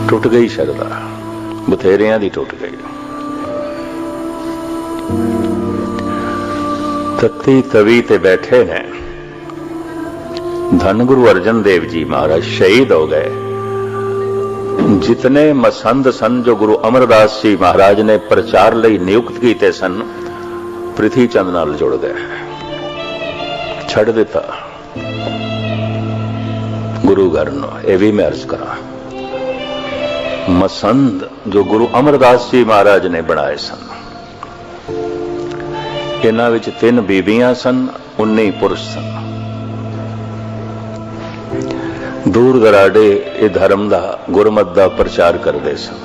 टुट गई श्रद्धा, बथेरियां दी टुट गई। तत्ती तवी ते बैठे ने। धन गुरु अर्जन देव जी महाराज शहीद हो गए। जितने मसंद सन जो गुरु अमरदास जी महाराज ने प्रचार लई नियुक्त कीते सन, पृथ्वी चंद नाल जुड़ गए, छड़ दिता गुरु घर नूं। यह भी मैं अर्ज करा, मसंद जो गुरु अमरदास जी महाराज ने बनाए सन, इन्हां विच 3 बीबियां सन, 19 पुरुष सन। दूर दराडे ये धर्म का गुरमत का प्रचार करते सन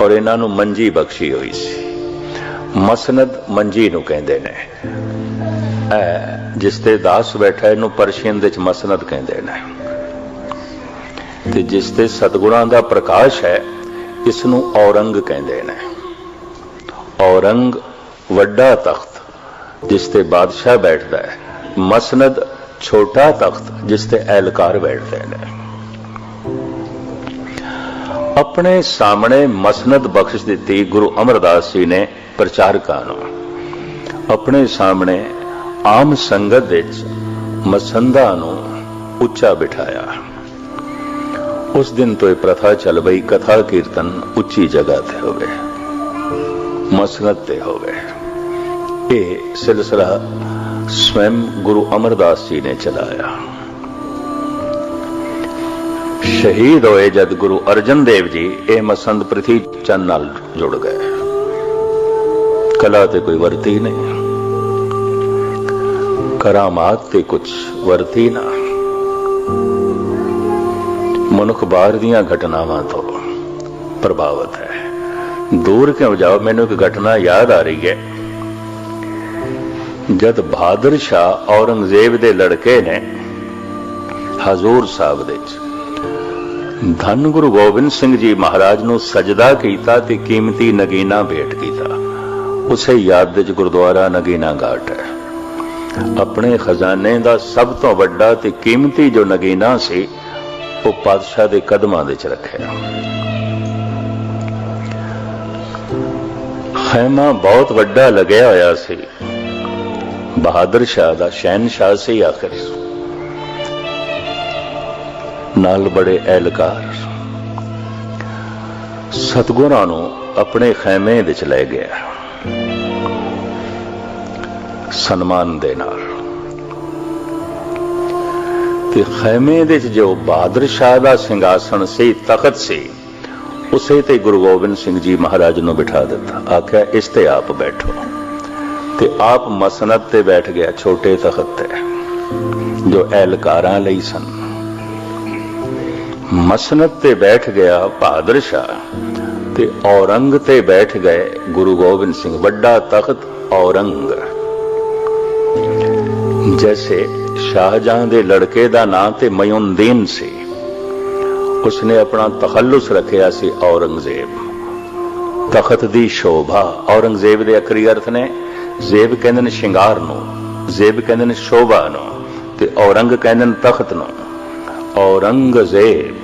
और इन्हां नूं मंजी बख्शी हुई सी। मसनद मंजी नूं कहंदे ने। है जिस ते दास बैठा इनू परशियन दे च मसनद कहते हैं ते जिस ते सतगुणां दा प्रकाश है इसनू औरंग कहते हैं। औरंग वड्डा तख्त जिस ते बादशाह बैठता है, मसनद छोटा तख्त जिस ते एहलकार बैठते हैं। अपने सामने मसनद बख्श दी गुरु अमरदास जी ने प्रचारकां नूं, अपने सामने आम संगत विच मसंदा नूं उच्चा बिठाया। उस दिन तो यह प्रथा चल पई कथा कीर्तन उच्ची जगह ते होवे, मसनद ते होवे। ये सिलसिला स्वयं गुरु अमरदास जी ने चलाया। शहीद होए जद गुरु अर्जन देव जी ये मसंद पृथ्वी चंद नाल जुड़ गए। कला ते कोई वरती नहीं, करामात ते कुछ वरती ना, मनुख बाहर दियां घटनावां तो प्रभावित है। दूर क्यों जाओ, मैनू एक घटना याद आ रही है। जद बहादुर शाह औरंगजेब दे लड़के ने हजूर साहब दे धन गुरु गोबिंद सिंह जी महाराज नू सजदा कीता ते कीमती नगीना भेंट कीता, उसे याद विच गुरुद्वारा नगीना घाट है। अपने खजाने दा सब तो वड्डा ते कीमती जो नगीना सी वो पातशाह दे कदमां दे च रखिया। खैमा बहुत वड्डा लग्या होया सी, बहादुर शाह दा शहनशाह सी आखिर, नाल बड़े एहलकार। सतगुरां नूं अपने खैमे विच लै गया सन्मान दे नाल। ते खैमे दे जो बहादुर शाह दा सिंघासन सी, तखत सी, उसे ते गुरु गोबिंद सिंह जी महाराज नूं बिठा दिता। आख्या इस ते आप बैठो, ते आप मसनद ते बैठ गया, छोटे तखत ते जो एहलकारां लई सन। मसनद ते बैठ गया बहादुर शाह, ते औरंग ते बैठ गए गुरु गोबिंद सिंह। वड्डा तख्त औरंग। जैसे शाहजहां दे लड़के दा नाम ते मयूनदीन सी, उसने अपना तखल्लुस रखिया सी औरंगजेब। तखत दी शोभा, औरंगजेब दे अखरी अर्थ ने, जेब कहंदे ने शिंगार नूं, जेब कहंदे ने शोभा नूं, ते औरंग कहंदे ने तखत नूं। औरंगजेब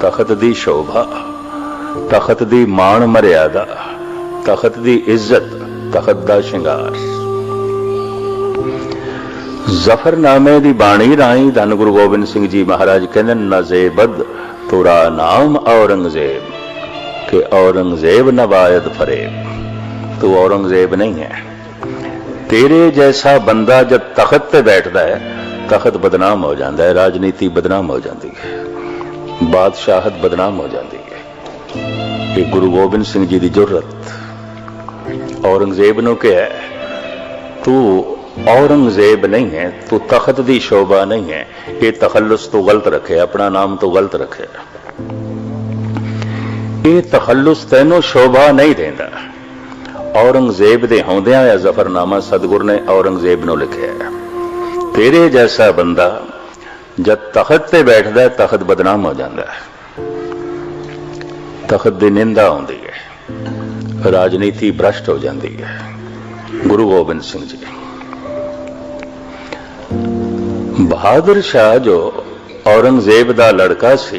तखत दी शोभा, तखत दी मान मर्यादा, तखत दी इज्जत, तखत दा शिंगार। जफरनामे दी बाणी राही धन गुरु गोबिंद सिंह जी महाराज कहंदे नज़ेबद तुरा नाम औरंगजेब, के औरंगजेब नवायद फरेब। तू औरंगजेब नहीं है। तेरे जैसा बंदा जब तखत पे बैठता है, तखत बदनाम हो जाता है, राजनीति बदनाम हो जाती है, बादशाहत बदनाम हो जाती है। ये गुरु गोबिंद सिंह जी की जुर्रत। औरंगजेब नूं कहा तू औरंगजेब नहीं है, तू तखत दी शोभा नहीं है, ये तखल्लुस तो गलत रखे, अपना नाम तो गलत रखे। ये तखल्लुस तैनों शोभा नहीं देता। औरंगजेब दे होंदियां या जफरनामा सतगुर ने औरंगजेब नूं लिखिया है। तेरे जैसा बंदा जब तखत ते बैठदा है, तखत बदनाम हो जाता है, तखत दी निंदा होंदी है, राजनीति भ्रष्ट हो जाती है। गुरु गोबिंद सिंह जी बहादुर शाह जो औरंगजेब दा लड़का सी,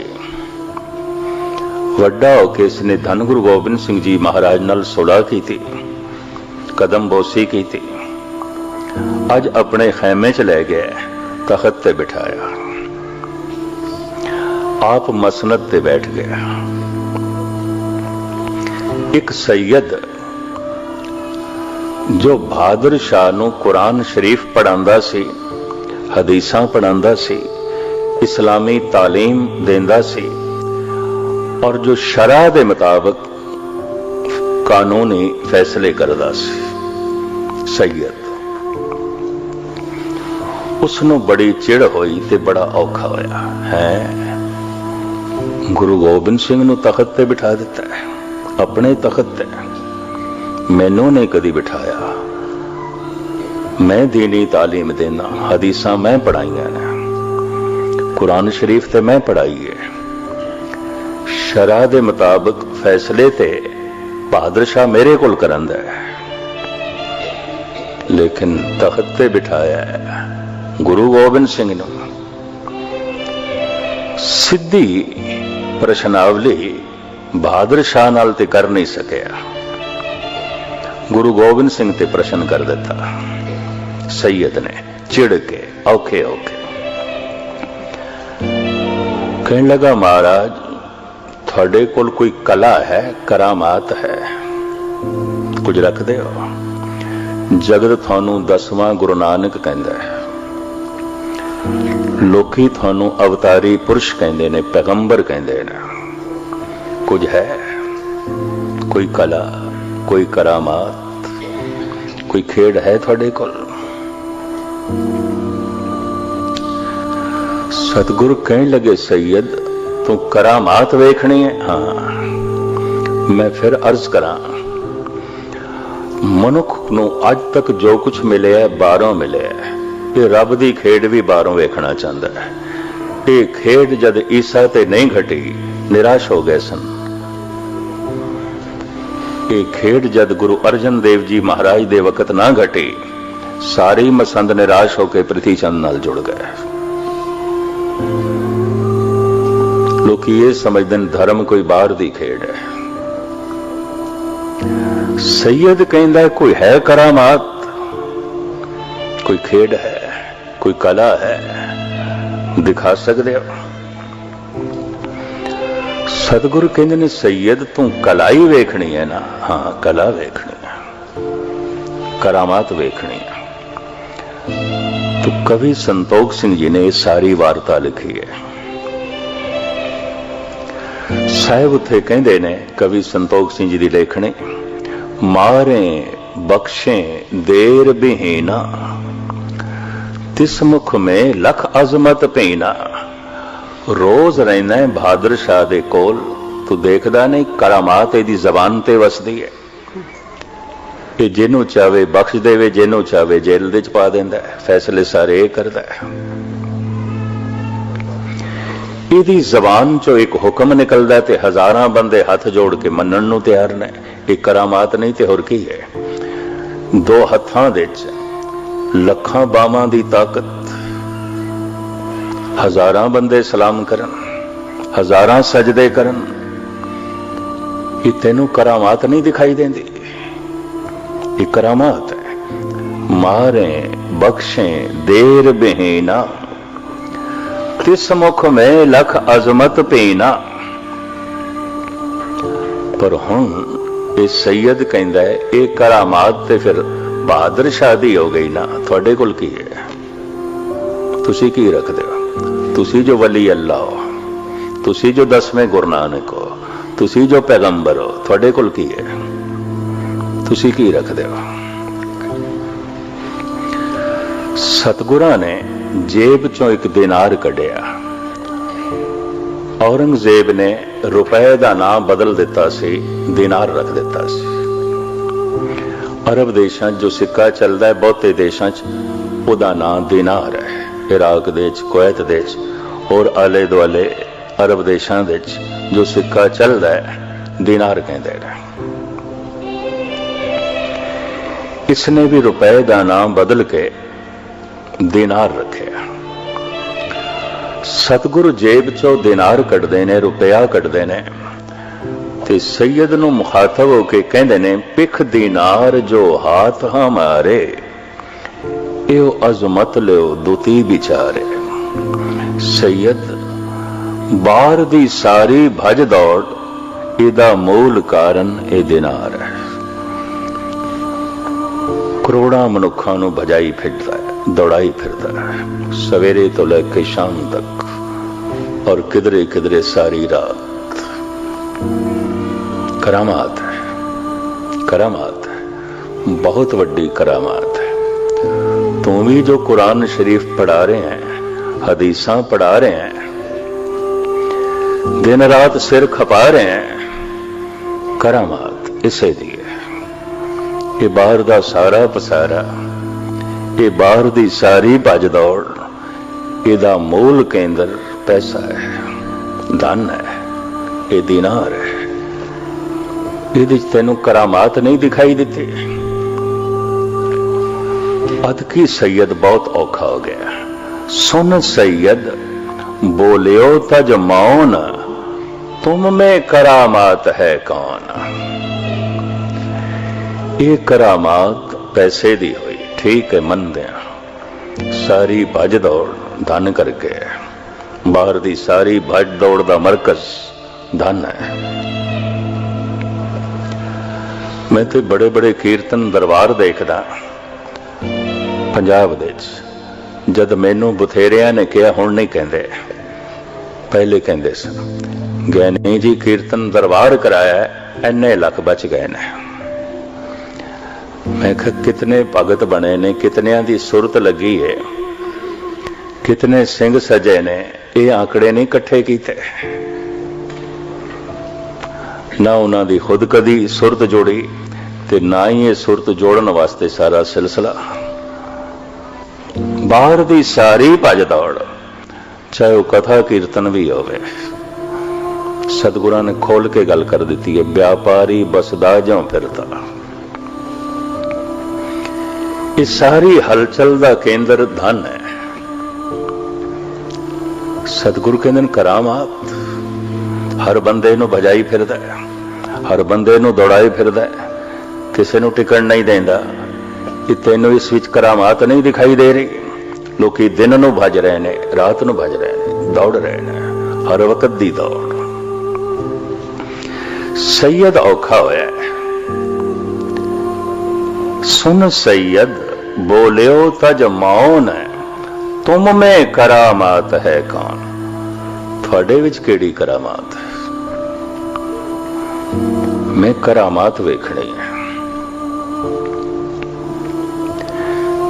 वड्डा होके इसने धन गुरु गोबिंद सिंह जी महाराज नाल सुलह की थी, कदम बोसी की थी। अज अपने खैमे च ले गया, तखत ते बिठाया, आप मसनद ते बैठ गया। एक सैयद जो बहादुर शाह नूं कुरान शरीफ पढ़ांदा सी, हदीसां पढ़ांदा सी, इस्लामी तालीम देंदा सी, और जो शरा दे मुताबिक कानूनी फैसले करदा सी, सैयद, उसनों बड़ी चिड़ होई ते बड़ा औखा होया है। गुरु गोबिंद सिंह नूं तखत ते बिठा दिता है, अपने तखत ते, मैनू नहीं कदी बिठाया। मैं दीनी तालीम देना, हदीसां मैं पढ़ाइयां ने, कुरान शरीफ ते मैं पढ़ाई है। शरा दे मुताबिक फैसले ते बहादुर शाह मेरे कोल करंदा है, लेकिन तख्त ते बिठाया है गुरु गोबिंद सिंह नूं। सिद्धी प्रश्नावली बहादुर शाह नाल ते कर नहीं सकिया, गुरु गोबिंद सिंह ते प्रश्न कर दिता सैयद ने चिड़ के औखे औखे। कहने लगा महाराज थोड़े कोल कोई कला है, करामात है, कुछ रखते हो? जगत थानू 10वां गुरु नानक कहंदा है, लोकी थानू अवतारी पुरुष कहंदे ने, पैगंबर कहंदे ने, कुछ है? कोई कला, कोई करामात, कोई खेड़ है थोड़े कोल? सतगुरु कहने लगे सैयद तू करामात वेखनी है? हाँ। मैं फिर अर्ज करा, मनुख नूं अज तक जो कुछ मिले है बाहरों मिले है, ये रब दी खेड भी बाहरों वेखना चाहता है। ये खेड जद ईसा ते नहीं घटी निराश हो गए सन, ये खेड जद गुरु अर्जन देव जी महाराज दे वक्त ना घटी, सारी मसंद निराश होकर पृथ्वी चंद नाल जुड़ गए। लोग ये समझते धर्म कोई बाहर दी खेड है। सैयद कहता है कोई है करामात, कोई खेड है, कोई कला है, दिखा सकते हो? सतगुरु कहते ने सैयद तू कला ही वेखनी है ना? हाँ कला वेखनी है, करामात वेखनी है। तो कवि संतोख सिंह जी ने सारी वार्ता लिखी है। साहिब उत्थे कहंदे ने कवि संतोख सिंह जी दी लेखनी, मारे बख्शे देर बिहीना, तिस मुख में लख अजमत पीना। रोज रहना है बहादुर शाह दे कोल, तू देखदा नहीं करामात इहदी जबान ते वसदी है। ये जिन्हों चाहे बख्श देवे, जिन्हों चाहे जेल दे च पा देंदा है, फैसले सारे ये करदा है। इहदी जबान चो एक हुक्म निकलदा ते हजारां बंदे हाथ जोड़ के मनण नूं तैयार ने। ये करामात नहीं ते होर की है? दो हत्थां दे च लखां बावां दी ताकत, हजारां बंदे सलाम करन, हजारां सजदे करन, ये तेनों करामात नहीं दिखाई देंदी? ये करामात है। मारे बख्शे देर बिहीना, तिस मुख में लख अजमत पीना। पर हुण ये सैयद कहंदा है ये करामात ते फिर बहादुर शाह दी हो गई ना, थोड़े कोल की है? तुसी की रखदे हो? तुसी जो वली अल्लाह हो, तुसी जो 10वें गुरु नानक हो, तुसी जो पैगंबर हो, थोड़े कोल की है? तुसी की रखदे हो? सतगुरां ने जेब चों एक दिनार कढ़िया। औरंगजेब ने रुपए का नाम बदल दिता सी, दिनार रख दिता सी। अरब देशां जो सिक्का चलता है, बहुते देशां उहदा नाम दिनार है। इराक दे च, कुवैत दे च और आले दुआले अरब देशां दे च जो सिक्का चलता है दिनार कहते हैं। इसने भी रुपए का नाम बदल के दिनार रखे। सतगुरु जेब चो दिनार कढ़दे ने, रुपया कढ़दे ने, ते सैयद नूं मुखातब होके कहंदे ने, पिख दिनार जो हाथ हमारे, एओ अजमत लियो दुती बिचारे। सैयद बाहर दी सारी भज दौड़, इदा मूल कारण ए दिनार है। करोड़ां मनुखां नूं भजाई फिरदा है, दौड़ाई फिरदा है, सवेरे तो लेके शाम तक, और किधरे किधरे सारी रात। करामात है, करामात है, बहुत वड्डी करामात है। तुम भी जो कुरान शरीफ पढ़ा रहे हैं, हदीसां पढ़ा रहे हैं, दिन रात सिर खपा रहे हैं, करामात इसे दी है। ये बाहर दा सारा पसारा ये बाहर दी सारी भज दौड़ ਇਹਦਾ मूल केंद्र पैसा है, धन है, ये दीनार है। ਇਹਦੇ 'ਚ ਤੈਨੂੰ करामात नहीं दिखाई देती। अदकी सैयद बहुत औखा हो गया। सुन सैयद बोलियो तज मौन, तुम में करामात है कौन। ये करामात पैसे दी हुई, ठीक है, मनदे सारी भज दौड़ धन करके, बाहर दी सारी भज दौड़ दा मरकज धन है। मैं तो बड़े बड़े कीर्तन दरबार देखदा पंजाब दे विच, जद मैनू बथेरिया ने कहा, हुण नहीं कहंदे, पहले कहंदे सन, ज्ञानी जी कीर्तन दरबार कराया इन्ने लख बच गए ने। मैं कहा कितने भगत बने ने, कितनियां दी सुरत लगी है, कितने सिंह सजे ने, ये आंकड़े नहीं इकट्ठे कीते। ना उन्हां दी खुद कदी सुरत जोड़ी ते ना ही ये सुरत जोड़न वास्ते सारा सिलसिला। बाहर दी सारी भज दौड़, चाहे वह कथा कीर्तन भी होवे, सतगुरां ने खोल के गल कर दी है। व्यापारी बसदा ज्यों फिरदा, इस सारी हलचल दा केंद्र धन है। सतगुरु कहंदे ने करामात हर बंदे नूं भजाई फिरदा है, हर बंदे नूं दौड़ाई फिरदा है, किसी नूं टिकण नहीं देंदा। कि तैनूं इस विच करामात नहीं दिखाई दे रही। लोकी दिन नूं भज रहे ने, रात नूं भज रहे ने, दौड़ रहे ने, हर वक्त दी दौड़। सैयद औखा होया है। सुन सैयद बोलियो तज मौन, तुम में करामात है कौन। थोड़े विच केड़ी करामात है। मैं करामात वेखनी है,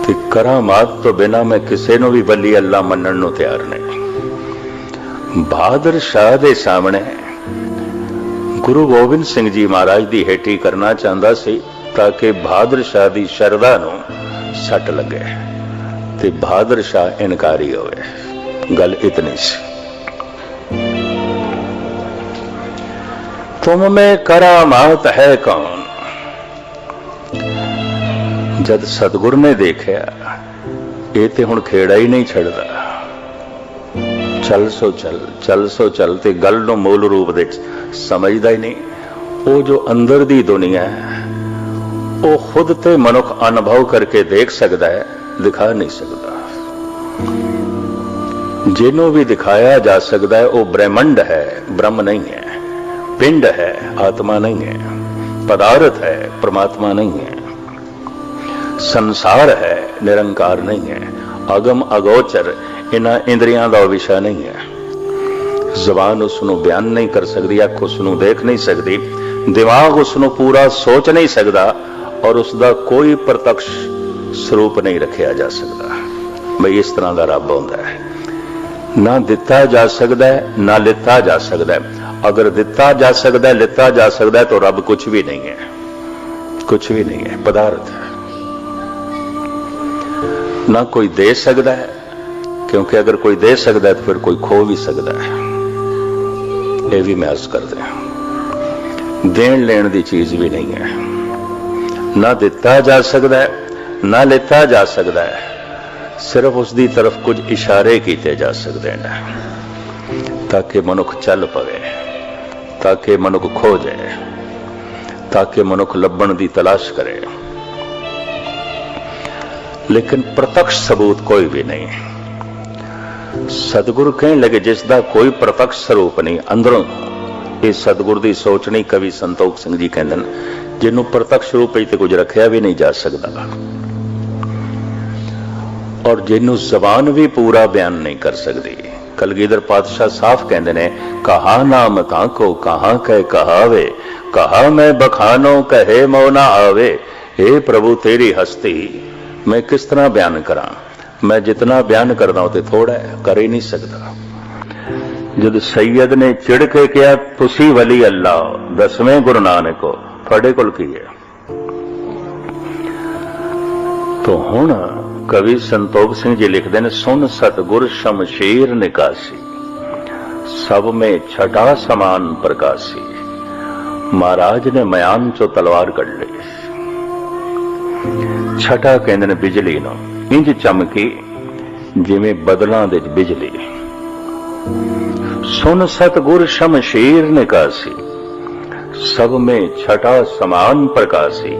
ते करामात तो बिना मैं किसी नूं भी वली अल्लाह मनण नूं तैयार नहीं। बहादुर शाह दे सामने गुरु गोबिंद सिंह जी महाराज दी हेटी करना चाहता सी, ताकि बहादुर शाह दी शरदा नूं सट लगे ते बहादुर शाह इनकारी होवे। गल इतनी सी। तुम में करामात है कौन। जद सतगुरु ने देखा ये ते हुण खेड़ा ही नहीं छड़दा, चल सो चल, चल सो चल, ते गल नूं मूल रूप दे समझदा ही नहीं। वो जो अंदर दी दुनिया है वो खुद ते मनुख अनुभव करके देख सकता है, दिखा नहीं सकता। जिन्हों भी दिखाया जा सकता है वो ब्रह्मंड है, ब्रह्म नहीं है। पिंड है, आत्मा नहीं है। पदार्थ है, परमात्मा नहीं है। संसार है, निरंकार नहीं है। अगम अगोचर इन्हां इंद्रियां दा विषय नहीं है। जबान उसनों बयान नहीं कर सकती, अख उसनों देख नहीं सकती, दिमाग उसनों पूरा सोच नहीं सकता, और उसका कोई प्रत्यक्ष स्वरूप नहीं रखा जा सकता। भाई इस तरह का रब होता है, ना दिता जा सकता है ना लिता जा सकता है। अगर दिता जा सकता है, लिता जा सकता है, तो रब कुछ भी नहीं है, कुछ भी नहीं है, पदार्थ है। ना कोई दे सकता है, क्योंकि अगर कोई दे सकता है तो फिर कोई खो भी सकता है। यह भी मैं अर्ज कर दें, देन लेन की चीज भी नहीं है। ना दिता जा सकता है ना लिता जा सकता है, सिर्फ उसकी तरफ कुछ इशारे किए जा सकते हैं, ताकि मनुख चल पवे, ताकि मनुख खो जाए, ताकि मनुख लभण की तलाश करे। लेकिन प्रत्यक्ष सबूत कोई भी नहीं। सतगुरु कहने लगे जिसका कोई प्रत्यक्ष स्वरूप नहीं अंदरों, ये सतगुरु की सोच नहीं। कवि संतोख सिंह जी कहते हैं जिन्हों प्रत्यक्ष रूप तो कुछ रखा भी नहीं जा सकता, और जिन्हों जबान भी पूरा बयान नहीं कर सकती। कलगीधर पातशाह साफ कहते ने, कहा नाम ताको कहाँ कह कहावे, कहा मैं बखानो कहे मौना आवे। हे प्रभु तेरी हस्ती मैं किस तरह बयान करा, मैं जितना बयान करदा उते थोड़ा है, कर ही नहीं सकता। जब सैयद ने चिड़ के कहा तुसी वली अल्लाह, 10वें गुरु नानक को थोड़े कोल की है, तो हुण कवि संतोख सिंह जी लिखते हैं, सुन सतगुर शमशेर निकासी, सब में छठा समान प्रकाशी। महाराज ने मयान चो तलवार कढ़ ली। छठा कहते ने बिजली नूं, इंज चमकी जिवें बदलां दे बिजली। सुन सतगुर शमशेर निकासी, सब में छठा समान प्रकाशी।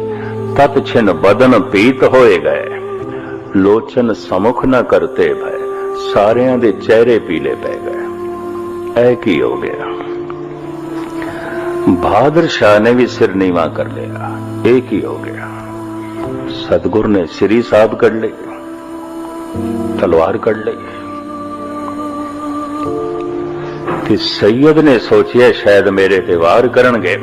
तत छिन बदन पीत होए गए, लोचन समुख न करते भय। सारियां दे चेहरे पीले पै गए। ऐ की हो गया? बहादुर शाह ने भी सिर नीवा कर लिया। एक ही हो गया? सतगुर ने सिरी साहब कढ़ ली, तलवार कढ़ ली। कि सैयद ने सोचिया शायद मेरे ते वार करनगे,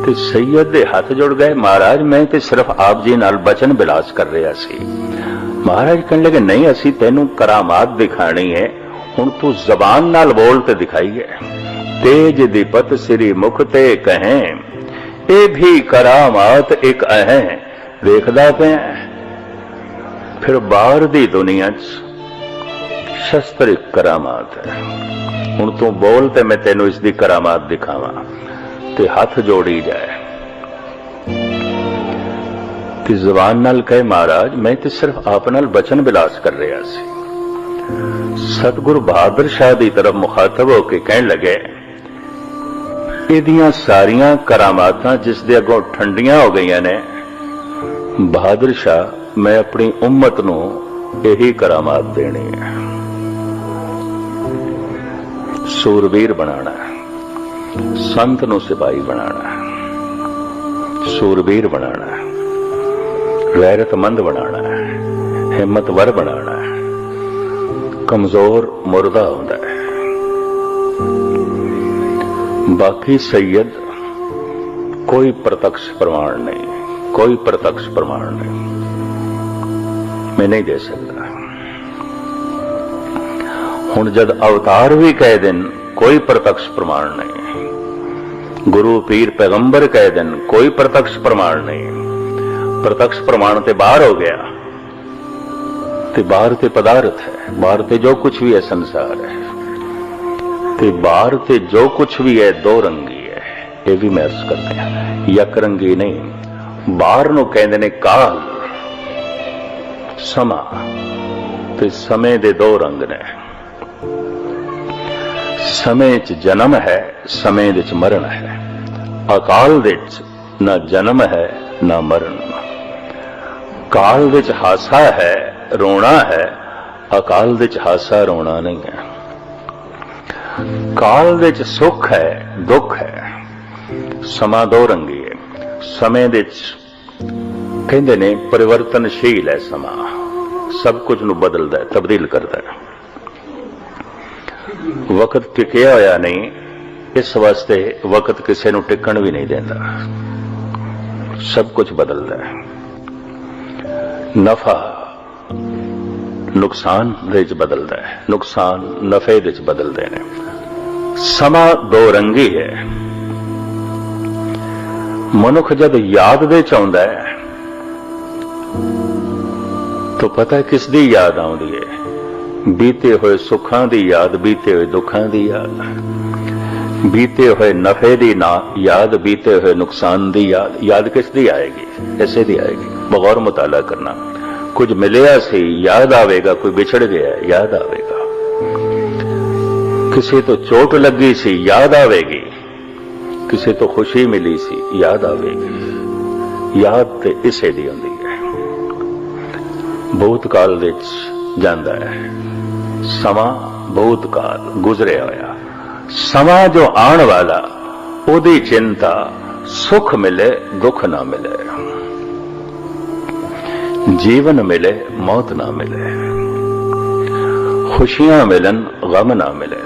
ते सैयद दे हाथ जुड़ गए। महाराज मैं ते सिर्फ आप जी नाल बचन बिलास कर रहा सी। महाराज कहने लगे, नहीं असी तेनू करामात दिखानी है, हुण तू जबान नाल बोल ते दिखाईए। तेज दीपत सिरी मुख ते कहें, ए भी करामात एक अहें। देखदा पिया फिर बाहर दी दुनिया च शस्त्र एक करामात है। हुण तू बोल ते मैं तेनू इसदी करामात दिखावां। ते हाथ जोड़ी जाए ते जबान नाल कहे, महाराज मैं ते सिर्फ आप नाल बचन बिलास कर रहा सी। सतगुरु बहादुर शाह दी तरफ मुखातब होके कहने लगे, इहदियां सारियां करामातां जिस दे अगों ठंडियां हो गईयां ने, बहादुर शाह मैं अपनी उम्मत नूं यही करामात देनी है। सूरवीर बनाना है, संत नूं सिपाही बनाना है, सूरवीर बनाना है, गैरतमंद बनाना है, हिम्मतवर बनाना है। कमजोर मुर्दा होंदा है। बाकी सैयद कोई प्रत्यक्ष प्रमाण नहीं, कोई प्रत्यक्ष प्रमाण नहीं, मैं नहीं दे सकता। हुण जद अवतार भी कह देन कोई प्रत्यक्ष प्रमाण नहीं, गुरु पीर पैगंबर कह देन कोई प्रत्यक्ष प्रमाण नहीं। प्रत्यक्ष प्रमाण ते बाहर हो गया, ते बाहर ते पदार्थ है, बाहर ते जो कुछ भी है संसार है, ते बाहर ते जो कुछ भी है दो रंगी है। ये भी मैं अर्ज करते हैं, यक रंगी नहीं। बाहर नूं कहंदे ने काल, समा, ते समय दे दो रंग ने। समय च जन्म है, समय दे च मरण है। अकाल दे च ना जन्म है ना मरण। काल दे च हासा है, रोना है, अकाल दे च हासा रोना नहीं है। काल दे च सुख है, दुख है। समा दो रंगी है। समय दे च कहंदे ने परिवर्तनशील है समा, सब कुछ नूं बदलदा है, तब्दील करदा है। वक्त टिकिया होया नहीं, इस वास्ते वक्त किसी नूं टिकण भी नहीं देंदा, सब कुछ बदलदा है। नफा नुकसान दे च बदलदा है, नुकसान नफे दे च बदलदे ने। समा दो रंगी है। मनुख जब याद दे च आउंदा है तो पता है किस दी याद आउंदी है? बीते हुए सुखां दी याद, बीते हुए दुखां दी याद, बीते हुए नफे दी ना याद, बीते हुए नुकसान दी याद। याद किस दी आएगी? ऐसे दी आएगी। बगौर मुताला करना, कुछ मिलिया सी याद आवेगा, कोई बिछड़ गया याद आवेगा, किसी तो चोट लगी सी याद आवेगी, किसी तो खुशी मिली सी याद आवेगी। याद ते इसे दी हुंदी है। भूतकाल विच जांदा है समा, भूतकाल गुजरिया होया समा जो आने वाला, ओदी चिंता, सुख मिले दुख ना मिले, जीवन मिले मौत ना मिले, खुशियां मिलन गम ना मिले,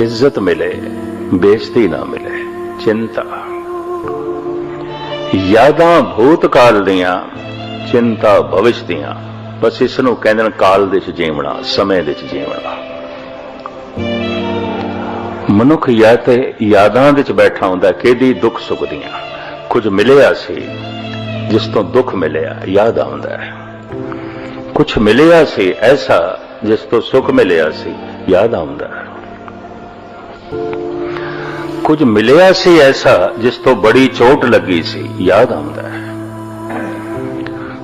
इज्जत मिले बेइज्जती ना मिले, चिंता। यादां भूतकाल दियां, चिंता भविष्य दियां। बस इस नूं कहंदे ने काल दे च जीवना, समय दे च जीवना। मनुख या ते यादां दे च बैठा हुंदा किहदी दुख सुख दियां। कुछ मिलिया सी जिस तो दुख मिलिया याद आउंदा है, कुछ मिलिया सी ऐसा जिस तो सुख मिलिया सी याद आउंदा है। कुछ मिलिया सी ऐसा जिस तो बड़ी चोट लगी सी याद आउंदा है।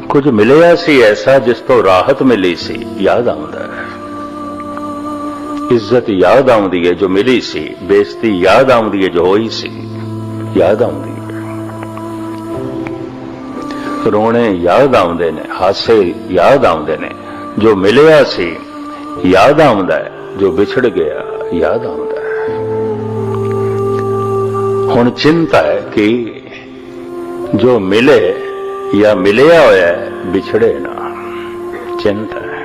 कुछ मिलिया सी ऐसा जिस तो राहत मिली सी याद आउंदा है। इज्जत याद आउंदी है जो मिली सी, बेइज्जती याद आउंदी है जो होई सी याद आउंदी है। रोने याद आउंदे ने, हासे याद आउंदे ने, जो मिलिया सी याद आउंदा है, जो विछड़ गया याद आउंदा है। हुण चिंता है कि जो मिले या मिलिया होया है विछड़े ना, चिंता है।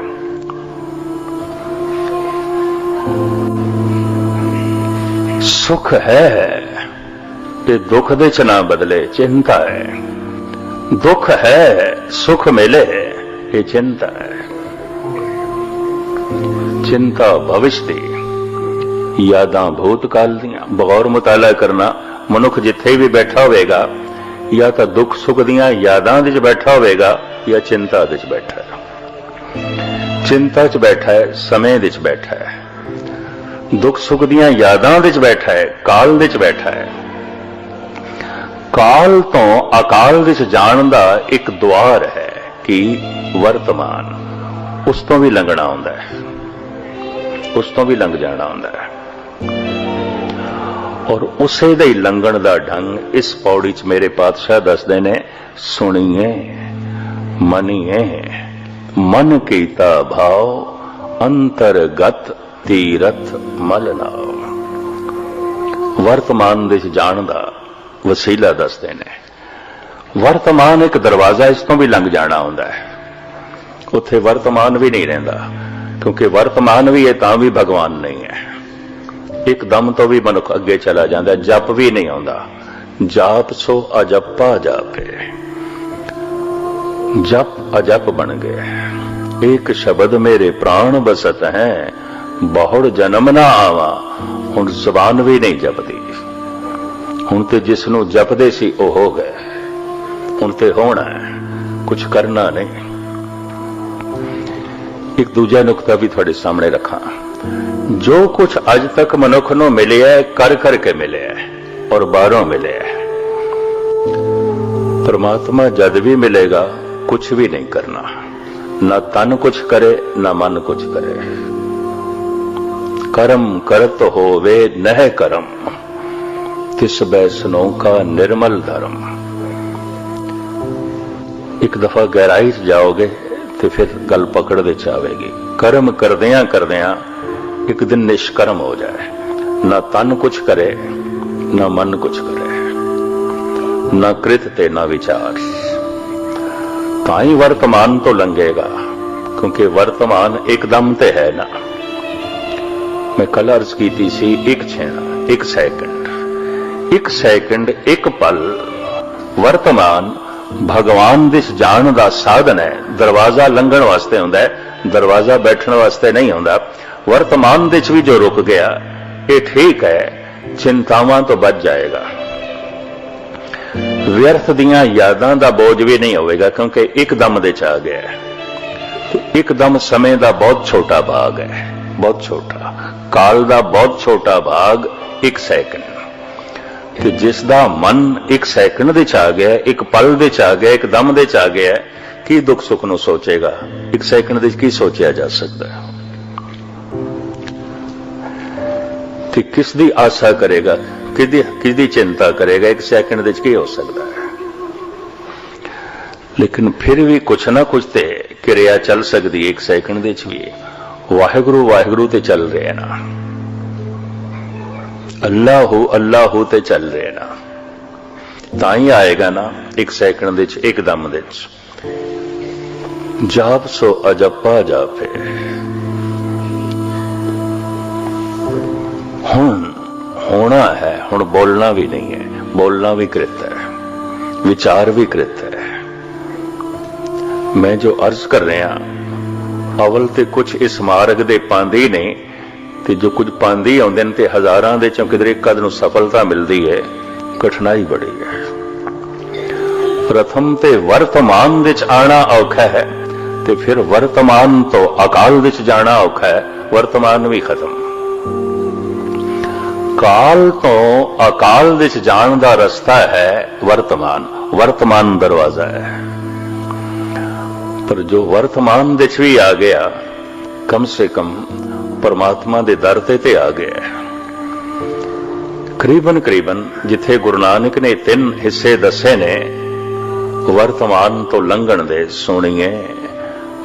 सुख है कि दुख दे च ना बदले, चिंता है। दुख है सुख मिले, ये चिंता है। चिंता भविष्य दी, यादां भूतकाल दियां। बगौर मुताला करना मनुख जिथे भी बैठा होगा या तो दुख सुख दियां यादां दे च बैठा होगा या चिंता दे च बैठा है। चिंता च बैठा है, समय दे च बैठा है। दुख सुख दियां यादां दे च बैठा है, काल दे च बैठा है। काल तो अकाल विच जाण दा एक द्वार है कि वर्तमान, उस तो भी लंघना हुंदा है, उस तो भी लंघ जाना हुंदा है। और उसे दे लंघण दा ढंग इस पौड़ी च मेरे पातशाह दसदे ने, सुनिए मनिए मन कीता भाव, अंतरगत तीरथ मल नाव। वर्तमान दे जाण दा वसीला दसते ने। वर्तमान एक दरवाजा, इस तो भी लंघ जाना होंदा है। उत्थे वर्तमान भी नहीं रहिंदा, क्योंकि वर्तमान भी है तां भी भगवान नहीं है। एकदम तो भी मनुख अगे चला जाता, जप भी नहीं आउंदा। जाप सो अजपा जापे, जप अजप बन गए। एक शब्द मेरे प्राण बसत है, बहुड़ जन्म ना आवा। हुण जुबान भी नहीं जपदी। हुण ते जिसनों जपदे सी ओ हो गए, हुण ते होना है, कुछ करना नहीं। एक दूजा नुकता भी थोड़े सामने रखा। जो कुछ अज तक मनुख नूं मिले है, कर करके मिले है और बाहरों मिले है। परमात्मा जद भी मिलेगा कुछ भी नहीं करना, ना तन कुछ करे ना मन कुछ करे। कर्म करत होवे नह करम, तिस बैसनों का निर्मल धर्म। एक दफा गहराई च जाओगे तो फिर गल पकड़ दे चावेगी। कर्म करदियां करदियां एक दिन निष्कर्म हो जाए, ना तन कुछ करे ना मन कुछ करे, ना कृत ते ना विचार। ताई वर्तमान तो लंघेगा, क्योंकि वर्तमान एकदम ते है ना। मैं कल अर्ज की सी, एक छेना, एक सैकंड, एक सैकंड, एक पल वर्तमान भगवान दिस जान दा साधन है। दरवाजा लंघण वास्ते हुंदा है, दरवाजा बैठण वास्ते नहीं हुंदा। वर्तमान दिच भी जो रुक गया ये ठीक है, चिंतावां तो बच जाएगा। व्यर्थ दियां यादां दा बोझ भी नहीं होवेगा, क्योंकि एकदम दे च आ गया है। तो एकदम समय दा बहुत छोटा भाग है, बहुत छोटा। काल दा बहुत छोटा भाग एक सैकंड। कि जिसदा मन एक सैकंड दे च आ गया, एक पल दे च आ गया, एक दम दे च आ गया, की दुख सुख नूं सोचेगा? एक सैकंड दे की सोचा जा सकता है? कि किस दी आशा करेगा, किसदी चिंता करेगा? एक सैकंड दे की हो सकता है? लेकिन फिर भी कुछ ना कुछ ते क्रिया चल सकती है। एक सैकंड दे भी वाहिगुरु वाहिगुरु ते चल रहे हैं ना, अल्लाह ते चल रहे ना, ताई आएगा ना एक सैकंड दे एक दम दे। जाप सो अजपा जापे। हुण होना है, हुण बोलना भी नहीं है, बोलना भी कृत है, विचार भी कृत है। मैं जो अर्ज कर रहा अवल ते कुछ इस मार्ग दे पांदी नहीं, ते जो कुछ पांदी आउंदे ने ते हजारां दे चों किधरे एक अध नूं सफलता मिलती है। कठिनाई बड़ी है। प्रथम ते वर्तमान दे च आना औखा है, ਤੇ ਫਿਰ ਵਰਤਮਾਨ ਤੋਂ ਅਕਾਲ ਵਿੱਚ ਜਾਣਾ ਔਖਾ ਹੈ, ਵਰਤਮਾਨ ਵੀ ਖਤਮ। ਕਾਲ ਤੋਂ ਅਕਾਲ ਵਿੱਚ ਜਾਣ ਦਾ ਰਸਤਾ ਹੈ ਵਰਤਮਾਨ, ਵਰਤਮਾਨ ਦਰਵਾਜ਼ਾ ਹੈ। ਪਰ ਜੋ ਵਰਤਮਾਨ ਵਿੱਚ ਵੀ ਆ ਗਿਆ, ਕਮ ਸੇ ਕਮ ਪਰਮਾਤਮਾ ਦੇ ਦਰ ਤੇ ਆ ਗਿਆ। ਕਰੀਬਨ ਜਿੱਥੇ ਗੁਰੂ ਨਾਨਕ ਨੇ 3 ਹਿੱਸੇ ਦੱਸੇ ਨੇ ਵਰਤਮਾਨ ਤੋਂ ਲੰਘਣ ਦੇ, ਸੁਣੀਏ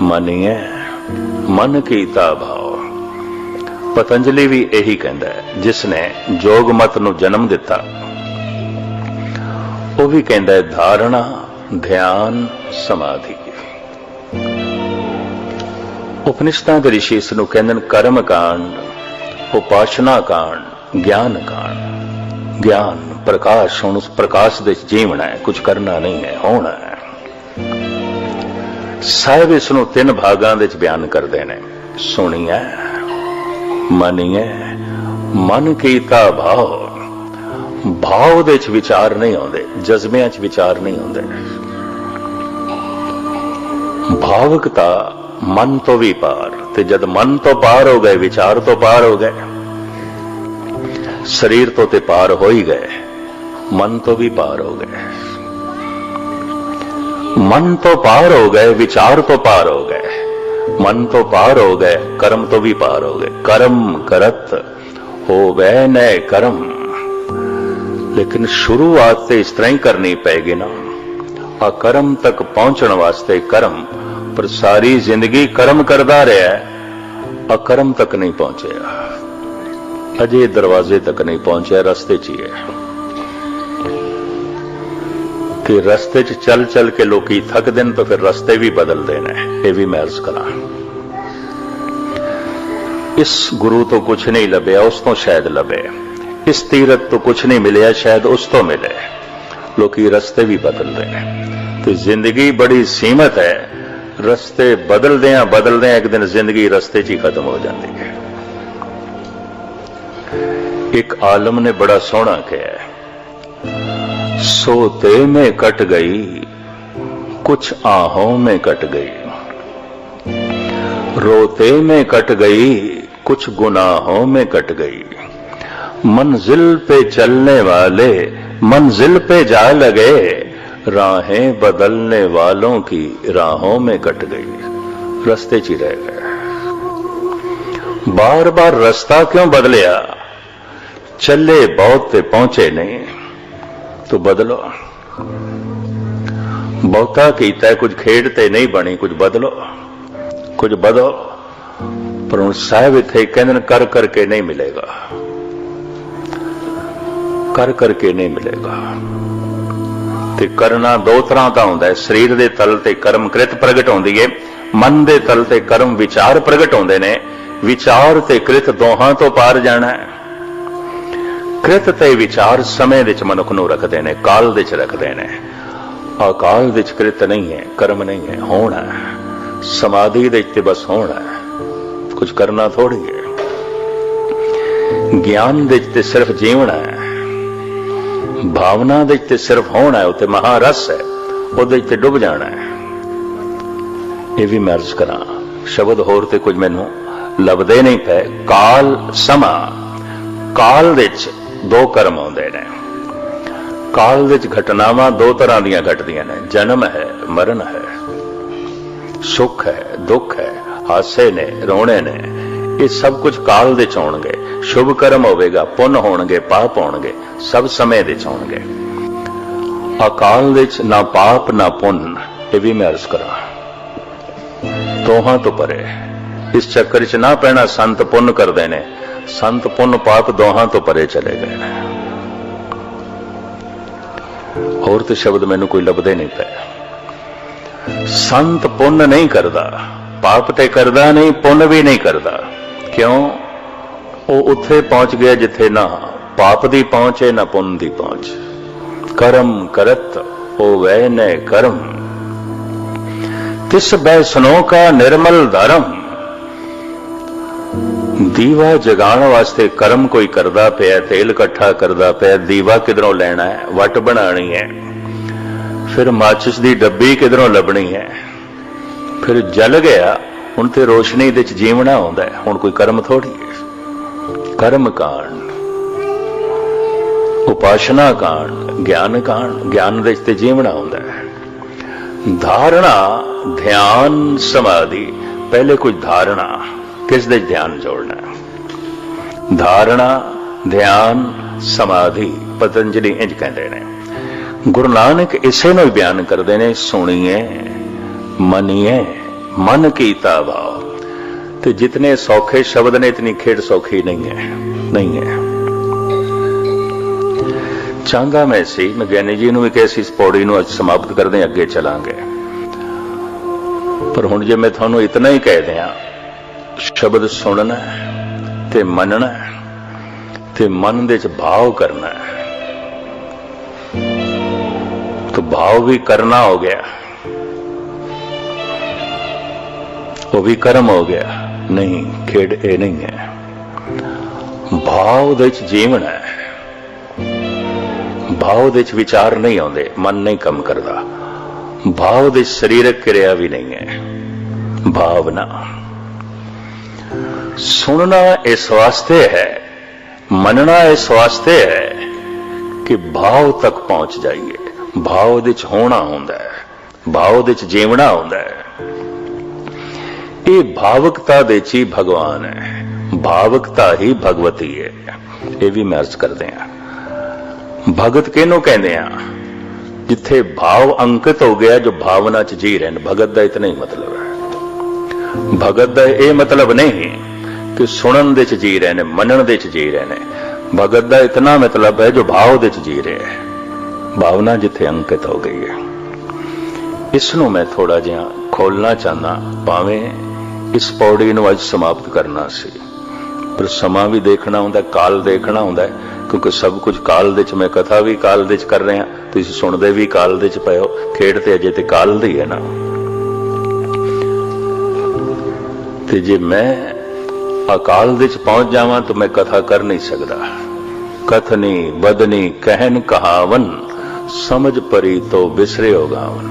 ਮੰਨੀਏ ਮਨ ਕੀਤਾ ਭਾਵ। ਪਤੰਜਲੀ ਵੀ ਇਹੀ ਕਹਿੰਦਾ ਹੈ, ਜਿਸ ਨੇ ਜੋਗ ਮਤ ਨੂੰ ਜਨਮ ਦਿੱਤਾ, ਉਹ ਵੀ ਕਹਿੰਦਾ ਹੈ ਧਾਰਣਾ, ਧਿਆਨ, ਸਮਾਧੀ। ਉਪਨਿਸ਼ਦਾਂ ਦੇ ਰਿਸ਼ੀ ਇਸ ਨੂੰ ਕਹਿੰਦੇ ਨੇ ਕਰਮ ਕਾਂਡ, ਉਪਾਸ਼ਨਾ ਕਾਂਡ, ਗਿਆਨ ਕਾਂਡ। ਗਿਆਨ ਪ੍ਰਕਾਸ਼, ਹੁਣ ਉਸ ਪ੍ਰਕਾਸ਼ ਦੇ ਜੀਵਣਾ ਹੈ, ਕੁਝ ਕਰਨਾ ਨਹੀਂ ਹੈ, ਹੋਣਾ ਹੈ। ਸਾਹਿਬ ਇਸ ਨੂੰ 3 ਭਾਗਾਂ ਵਿੱਚ ਬਿਆਨ ਕਰਦੇ ਨੇ, ਸੁਣੀਏ ਮੰਨੀਏ ਮਨ ਕੀਤਾ ਭਾਵ। ਭਾਵ ਦੇ ਵਿੱਚ ਵਿਚਾਰ ਨਹੀਂ ਆਉਂਦੇ, ਜਜ਼ਬਿਆਂ 'ਚ ਵਿਚਾਰ ਨਹੀਂ ਆਉਂਦੇ। ਭਾਵਕਤਾ ਮਨ ਤੋਂ ਵੀ ਪਾਰ, ਤੇ ਜਦ ਮਨ ਤੋਂ ਪਾਰ ਹੋ ਗਏ, ਵਿਚਾਰ ਤੋਂ ਪਾਰ ਹੋ ਗਏ, ਸਰੀਰ ਤੋਂ ਤੇ ਪਾਰ ਹੋ ਹੀ ਗਏ, ਮਨ ਤੋਂ ਵੀ ਪਾਰ ਹੋ ਗਏ। ਮਨ ਤੋਂ ਪਾਰ ਹੋ ਗਏ, ਵਿਚਾਰ ਤੋਂ ਪਾਰ ਹੋ ਗਏ, ਮਨ ਤੋਂ ਪਾਰ ਹੋ ਗਏ, ਕਰਮ ਤੋਂ ਵੀ ਪਾਰ ਹੋ ਗਏ। ਕਰਮ ਕਰਤ ਹੋਵੇ ਨੈ ਕਰਮ। ਲੇਕਿਨ ਸ਼ੁਰੂਆਤ ਤੇ ਇਸ ਤਰ੍ਹਾਂ ਹੀ ਕਰਨੀ ਪਏਗੀ ਨਾ, ਅਕਰਮ ਤੱਕ ਪਹੁੰਚਣ ਵਾਸਤੇ ਕਰਮ। ਪਰ ਸਾਰੀ ਜ਼ਿੰਦਗੀ ਕਰਮ ਕਰਦਾ ਰਿਹਾ, ਅਕਰਮ ਤੱਕ ਨਹੀਂ ਪਹੁੰਚਿਆ, ਅਜੇ ਦਰਵਾਜ਼ੇ ਤੱਕ ਨਹੀਂ ਪਹੁੰਚਿਆ, ਰਸਤੇ 'ਚ ਹੀ ਹੈ। ਕਿ ਰਸਤੇ 'ਚ ਚੱਲ ਕੇ ਲੋਕੀ ਥੱਕਦੇ ਨੇ ਤਾਂ ਫਿਰ ਰਸਤੇ ਵੀ ਬਦਲਦੇ ਨੇ। ਇਹ ਵੀ ਮੈਂ ਅਰਜ਼ ਕਰਾਂ, ਇਸ ਗੁਰੂ ਤੋਂ ਕੁਝ ਨਹੀਂ ਲੱਭਿਆ, ਉਸ ਤੋਂ ਸ਼ਾਇਦ ਲੱਭੇ। ਇਸ ਤੀਰਥ ਤੋਂ ਕੁਝ ਨਹੀਂ ਮਿਲਿਆ, ਸ਼ਾਇਦ ਉਸ ਤੋਂ ਮਿਲੇ। ਲੋਕੀ ਰਸਤੇ ਵੀ ਬਦਲਦੇ ਨੇ, ਤੇ ਜ਼ਿੰਦਗੀ ਬੜੀ ਸੀਮਤ ਹੈ। ਰਸਤੇ ਬਦਲਦਿਆਂ ਇੱਕ ਦਿਨ ਜ਼ਿੰਦਗੀ ਰਸਤੇ 'ਚ ਹੀ ਖਤਮ ਹੋ ਜਾਂਦੀ ਹੈ। ਇੱਕ ਆਲਮ ਨੇ ਬੜਾ ਸੋਹਣਾ ਕਿਹਾ, सोते में कट गई कुछ आहों में कट गई, रोते में कट गई कुछ गुनाहों में कट गई, मंजिल पे चलने वाले मंजिल पे जा लगे, राहें बदलने वालों की राहों में कट गई। रस्ते च ही रह गए। बार बार रास्ता क्यों बदलिया? चले बहुत ते पहुंचे नहीं, तो बदलो। बहुता कीता है, कुछ खेड ते नहीं बनी, कुछ बदलो, कुछ बदलो। पर हुण साहिब इत्थे कहंदे कर करके नहीं मिलेगा, कर करके नहीं मिलेगा। ते करना 2 तरह का हुंदा है। शरीर दे तल ते कर्म कृत प्रगट होंदी है, मन दे तल ते कर्म विचार प्रगट होंदे ने। विचार ते कृत दोहां तो पार जाना है। कृत ते विचार समय विच मनुख नूं रखदे ने, काल विच रखदे ने। अकाल विच कृत नहीं है, कर्म नहीं है, होना है। समाधि दे ते बस होना है, कुछ करना थोड़ी है। ज्ञान दे ते सिर्फ जीवना है, भावना दे ते सिर्फ होना है, उत्ते महारस है, उहदे ते डुब जाना है। ये भी मैं अर्ज करा, शब्द होर ते कुछ मैनूं लभदे नहीं पे। काल समा, काल विच 2 कर्म आउंदे ने। काल विच घटनावां 2 तरह दीयां घटदियां ने, जन्म है, मरण है, सुख है, दुख है, हासे ने, रोने ने। ये सब कुछ काल दे आउणगे। शुभ कर्म होवेगा, पुण्य होणगे, पाप होणगे, सब समय दे आउणगे। अकाल विच ना पाप ना पुण्य। ये भी मैं अर्ज करा, दोहां तो परे। इस चक्कर च ना पैना संत पुण्य करदे ने, संत पुण्य पाप दोहां तो परे चले गए ने। होर तो शब्द मैनू कोई लभदे नहीं पे। संत पुण्य नहीं करदा, पाप ते करदा नहीं, पुण्य भी नहीं करदा। क्यों? वो उत्थे पहुंच गया जिथे ना पाप दी पहुंच है ना पुण्य दी पहुंच। कर्म करत होवे न कर्म, तिस बैसनो का निर्मल धर्म। दीवा जगाण वास्ते कर्म कोई करदा पिया, तेल इकट्ठा करदा पिया, दीवा किधरों लेना है, वट बनानी है, फिर माचिस दी डब्बी किधरों लभनी है, फिर जल गया, हुण ते रोशनी दे च जीवना आउंदा है। हुण कोई कर्म थोड़ी है। कर्म कांड, उपासना कांड, ज्ञान कांड, ज्ञान दे च ते जीवना आउंदा है। धारणा, ध्यान, समाधि, पहले कुछ धारणा, किस दे ध्यान जोड़ना है। धारणा, ध्यान, समाधि पतंजलि इंज कहते हैं। गुरु नानक इसे ਨੂੰ ਬਿਆਨ ਕਰਦੇ ਨੇ, ਸੁਣੀਏ मनिए मन कीता भाव। तो जितने सौखे शब्द ने इतनी खेड़ सौखी नहीं है, नहीं है। चाहता मैं सी मैं ज्ञानी जी भी कैसी इस पौड़ी ਨੂੰ ਅੱਜ समाप्त कर दें, अगे चलांगे। पर हुण जे मैं थानू इतना ही कह दियां, शब्द सुनना ते मनना ते मन दे च भाव करना, तो भाव भी करना हो गया, वो भी कर्म हो गया। नहीं, खेड़ ये नहीं है। भाव दे च जीवन है, भाव दे च विचार नहीं आते, मन नहीं कम करता। भाव दे शरीरक क्रिया भी नहीं है। भावना सुनना इस वास्ते है, मनना इस वास्ते है कि भाव तक पहुंच जाइए। भाव दे च होना होंदा है, भाव दे च जीवना होंदा है। ये भावकता दे च ही भगवान है, भावकता ही भगवती है। ये भी मैं अर्ज करते हैं। भगत किहनूं कहंदे आ? जिथे भाव अंकित हो गया, जो भावना च जी रहे हैं। भगत का इतना ही मतलब है। भगत का यह मतलब नहीं कि सुनन दे च जी रहे हैं, मनन दे च जी रहे हैं। भगत का इतना मतलब है जो भाव दे च जी रहे हैं, भावना जिथे अंकित हो गई है। इसनों मैं थोड़ा जिहा खोलना चाहना, भावें इस पौड़ी ਨੂੰ ਅੱਜ समाप्त करना सी, पर समा भी देखना ਹੁੰਦਾ, काल देखना ਹੁੰਦਾ, क्योंकि सब कुछ काल ਦੇ ਚ। मैं कथा भी काल ਦੇ ਚ कर रहा, तुसीं सुनदे भी काल ਦੇ ਚ ਪਏ ਹੋ। खेड़ ते अजे ते काल दी है ना। ते जे मैं अकाल ਦੇ ਚ पहुंच जावां तो मैं कथा कर नहीं सकता। कथनी बदनी कहन कहावन, समझ परी तो बिसरे हो गावन।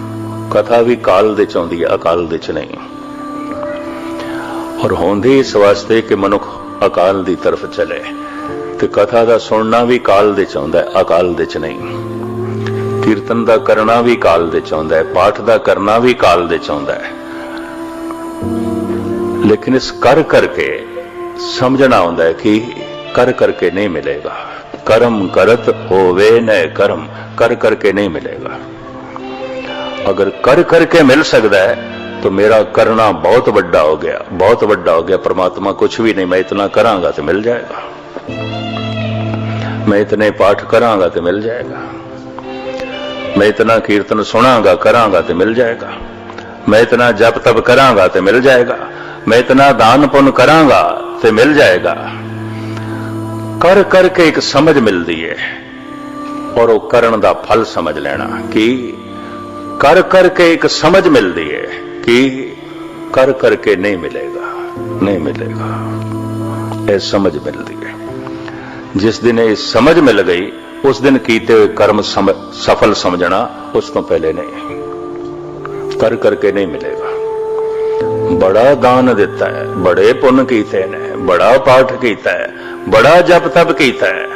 कथा भी काल ਦੇ ਚ आउंदी है, अकाल ਦੇ ਚ नहीं। और होंदी इस वास्ते कि मनुख अकाल की तरफ चले, तो कथा का सुनना भी काल दे चाहता है, अकाल दे च नहीं। कीर्तन का करना भी काल दे चाहता है, पाठ का करना भी काल दे चाहता है। लेकिन इस कर करके समझना होता है कि कर करके नहीं मिलेगा। कर्म करत होवे न कर्म, कर करके नहीं मिलेगा। अगर कर करके मिल सकता है तो मेरा करना बहुत बड़ा हो गया, बहुत बड़ा हो गया। परमात्मा कुछ भी नहीं, मैं इतना करांगा तो मिल जाएगा, मैं इतने पाठ करांगा तो मिल जाएगा, मैं इतना कीर्तन सुनांगा करांगा तो मिल जाएगा, मैं इतना जप तप करांगा तो मिल जाएगा, मैं इतना दान पुण्य करांगा तो मिल जाएगा। कर करके एक समझ मिलती है, और वो करन दा फल समझ लेना कि कर करके एक समझ मिलती है कि कर करके नहीं मिलेगा, नहीं मिलेगा। ये समझ मिलती है। जिस दिन ये समझ मिल गई, उस दिन कीते हुए कर्म सफल समझना, उस तो पहले नहीं। कर करके नहीं मिलेगा। बड़ा दान दिता है, बड़े पुण्य कीते ने, बड़ा पाठ कीता है, बड़ा जप तप कीता है।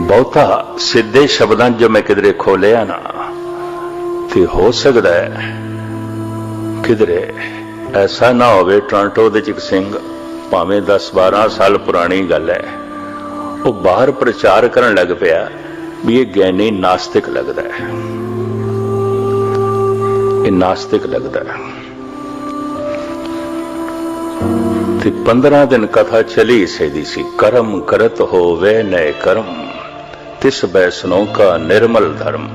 बहुता सीधे शब्दां जो मैं किधरे खोलिया ना, तो हो सकता है किधरे ऐसा ना होवे। टोरंटो दे एक सिंह, भावें 10-12 साल पुरानी गल है, वो बाहर प्रचार करन लग पिया भी ये ज्ञानी नास्तिक लगता है, ये नास्तिक लगता है। 15 दिन कथा चली इसे दी सी। कर्म करत होवे न कर्म, तिस बैसनों का निर्मल धर्म।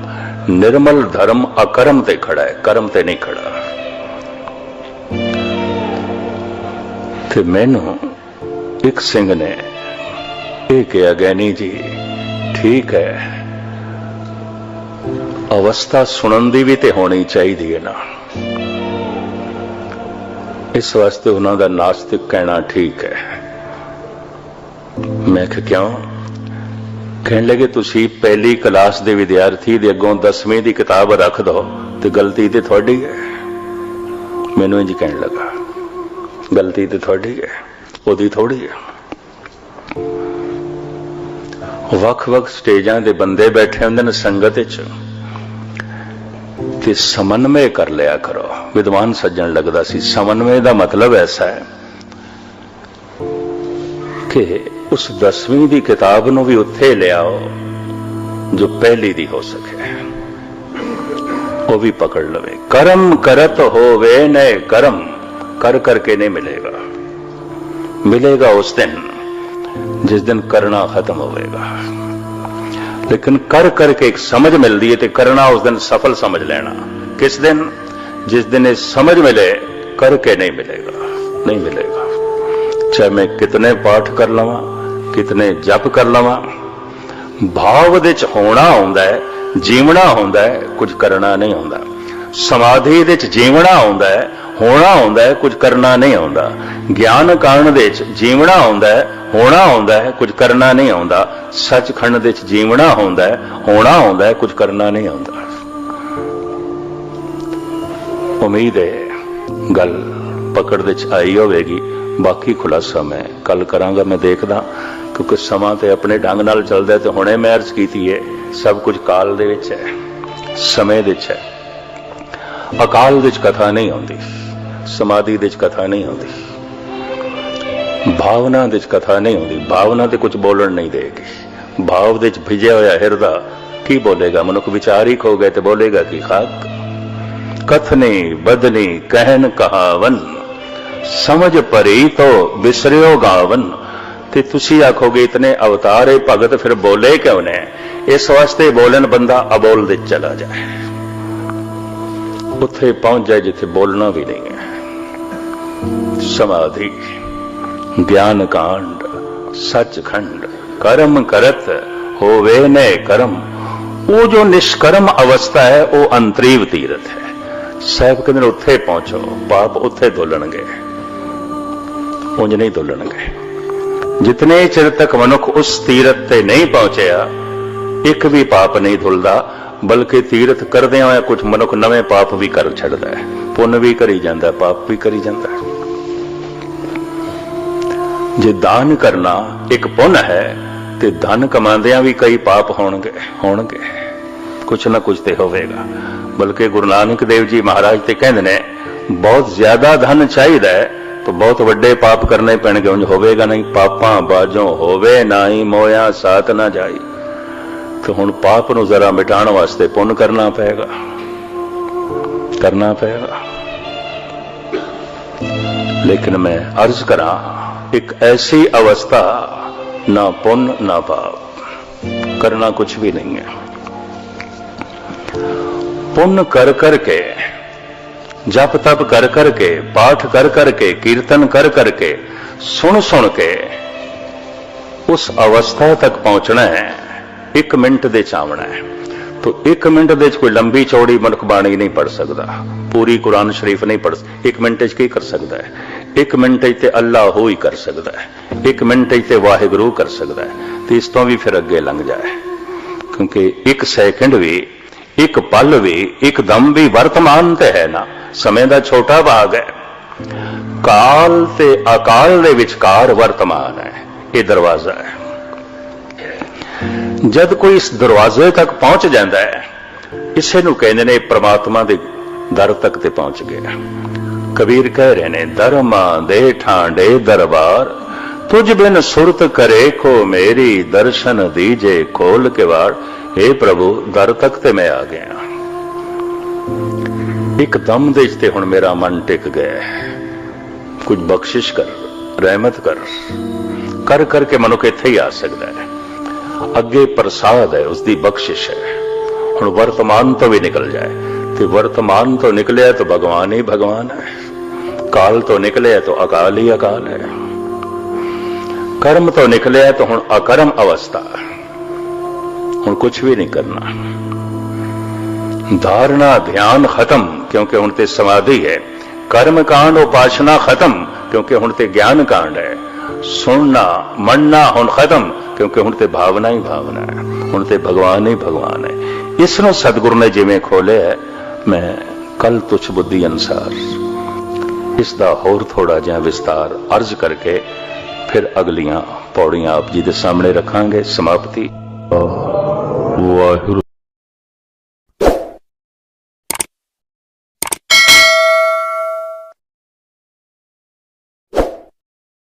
निर्मल धर्म अकर्म ते खड़ा है, कर्म ते नहीं खड़ा। ते मैनू एक सिंह ने यह कहा, ज्ञानी जी ठीक है, अवस्था सुनन दी भी ते होनी चाहिए ना। इस वास्ते उन्हों का नास्तिक कहना ठीक है। मैं क्यों? कहने लगे तुसी पहली क्लास के विद्यार्थी दे अगों 10वीं की किताब रख दो तो गलती तो थोड़ी है। मैनू इंज कहन लगा, गलती तो थोड़ी है, ओदी थोड़ी है। वख-वख स्टेजां दे बंदे बैठे होंदे ने संगत विच, ते समन्वय कर लिया करो। विद्वान सज्जन लगदा सी समन्वय दा मतलब ऐसा है कि उस 10वीं दी किताब नूं भी उत्थे ले आओ जो पहली दी हो सके, वो भी पकड़ लवे। कर्म करत होवे नए कर्म, कर करके नहीं मिलेगा, मिलेगा उस दिन जिस दिन करना खत्म होवेगा। लेकिन कर करके एक समझ मिलती है, तो करना उस दिन सफल समझ लेना। किस दिन? जिस दिन ये समझ मिले, करके नहीं मिलेगा, नहीं मिलेगा। चाहे मैं कितने पाठ कर लवा, कितने जप कर लवा, भाव दे च होना होंदा है, जीवना होंदा है, कुछ करना नहीं होंदा। समाधि दे च जीवना होंदा है, होना होंदा है, कुछ करना नहीं होंदा। ज्ञान कांड दे च जीवना होंदा है, होना होंदा है, कुछ करना नहीं होंदा। सचखंड दे च जीवना होंदा है, होना होंदा है, कुछ करना नहीं होंदा। उम्मीद है गल पकड़ दे च आई होवेगी। बाकी खुलासा मैं कल करांगा। मैं देखदा क्योंकि समा ते अपने ढंग नाल चलदा है, ते हुणे मैं अर्ज कीती है सब कुछ काल दे विच है, समय दे विच है। अकाल दे विच कथा नहीं होंदी, समाधि दे विच कथा नहीं होंदी, भावना दे विच कथा नहीं होंदी। भावना ते कुछ बोलण नहीं देगी। भाव दे विच भिजया होया हिरदा की बोलेगा? मनुख विचार ही खो गए तो बोलेगा कि खाक। कथनी बदनी कहन कहावन, समझ परी तो बिसरियो गावन। ते तुसी आखोगे इतने अवतार है भगत, फिर बोले क्यों ने? इस वास्ते बोलन बंदा अबोल दे चला जाए, उत्थे पहुंच जाए जिथे बोलना भी नहीं है। समाधि, ज्ञान कांड, सचखंड, कर्म करत होवे नए कर्म। वो जो निष्कर्म अवस्था है वो अंतरीव तीरथ है। साहब कहते उत्थे पहुंचो, पाप उत्थे धुलणगे, उंज नहीं धुलणगे। जितने चिर तक मनुख उस तीरथ ते नहीं पहुंचया, एक भी पाप नहीं धुलदा, बल्कि तीरथ करदे होए कुछ मनुख नवे पाप भी कर छड़दा है। पुण्य भी करी जांदा, पाप भी करी जांदा है। जे दान करना एक पुण्य है, ते धन कमांदियां भी कई पाप होणगे, कुछ ना कुछ ते होवेगा। बल्कि गुरु नानक देव जी महाराज ते कहंदे ने बहुत ज्यादा धन चाहिए तो बहुत वड्डे पाप करने पैणगे, उंज होवेगा नहीं। पापां बाजों होवे नाई, मोया साथ ना जाई। तो हुण पाप नूं जरा मिटाण वास्ते पुण्य करना पेगा, करना पेगा। लेकिन मैं अर्ज करा, एक ऐसी अवस्था ना पुण्य ना पाप, करना कुछ भी नहीं है। पुण्य कर करके, जप तप कर करके, पाठ कर करके, कीर्तन कर करके, सुन सुन के उस अवस्था तक पहुंचना है। 1 मिनट दे चावना है। तो 1 मिनट दे कोई लंबी चौड़ी मनुख बाणी नहीं पढ़ सकता, पूरी कुरान शरीफ नहीं पढ़। 1 मिनट की कर सकता है? 1 मिनट ते अल्लाह हो ही कर सकता है। 1 मिनट ते वाहिगुरू कर सकता है। तो इस तो भी फिर अगे लंघ जाए, क्योंकि 1 सैकंड भी, 1 पल भी, 1 दम भी वर्तमान ते है ना। समय का छोटा भाग है। काल ते अकाल दे विचकार वर्तमान है, ये दरवाजा है। जद कोई इस दरवाजे तक पहुंच जाता है, इसे नूं कहंदे ने परमात्मा दे दर तक ते पहुंच गया। कबीर कह रहे ने, दरमा दे ठांडे दरबार, तुझ बिन सुरत करे को मेरी, दर्शन दीजे खोल के वार। हे प्रभु, दर तक ते मैं आ गया। एकदम दे ते हुण मेरा मन टिक गया है। कुछ बख्शिश कर, रहमत कर करके मनुख इत्थे ही आ सकता है। अगे प्रसाद है, उसकी बख्शिश है। हुण वर्तमान तो भी निकल जाए, तो वर्तमान तो निकले तो भगवान ही भगवान है। काल तो निकले तो अकाल ही अकाल है। कर्म तो निकले तो हुण अकर्म अवस्था, हुण कुछ भी नहीं करना। धारणा ध्यान खत्म, क्योंकि हुण ते समाधि है। कर्म कांड उपासना खत्म, क्योंकि हुण ते ज्ञान कांड है। सुनना मनना हुण खत्म, क्योंकि हुण ते भावना ही भावना है, हुण ते भगवान ही भगवान है। इसनों सतगुरु ने जिवें खोले है, मैं कल तुछ बुद्धि अनुसार ਇਸ ਦਾ ਹੋਰ ਥੋੜਾ ਜਿਹਾ ਵਿਸਤਾਰ ਅਰਜ਼ ਕਰਕੇ ਫਿਰ ਅਗਲੀਆਂ ਪੌੜੀਆਂ ਆਪ ਜੀ ਦੇ ਸਾਹਮਣੇ ਰੱਖਾਂਗੇ। ਸਮਾਪਤੀ। ਵਾਹਿਗੁਰੂ।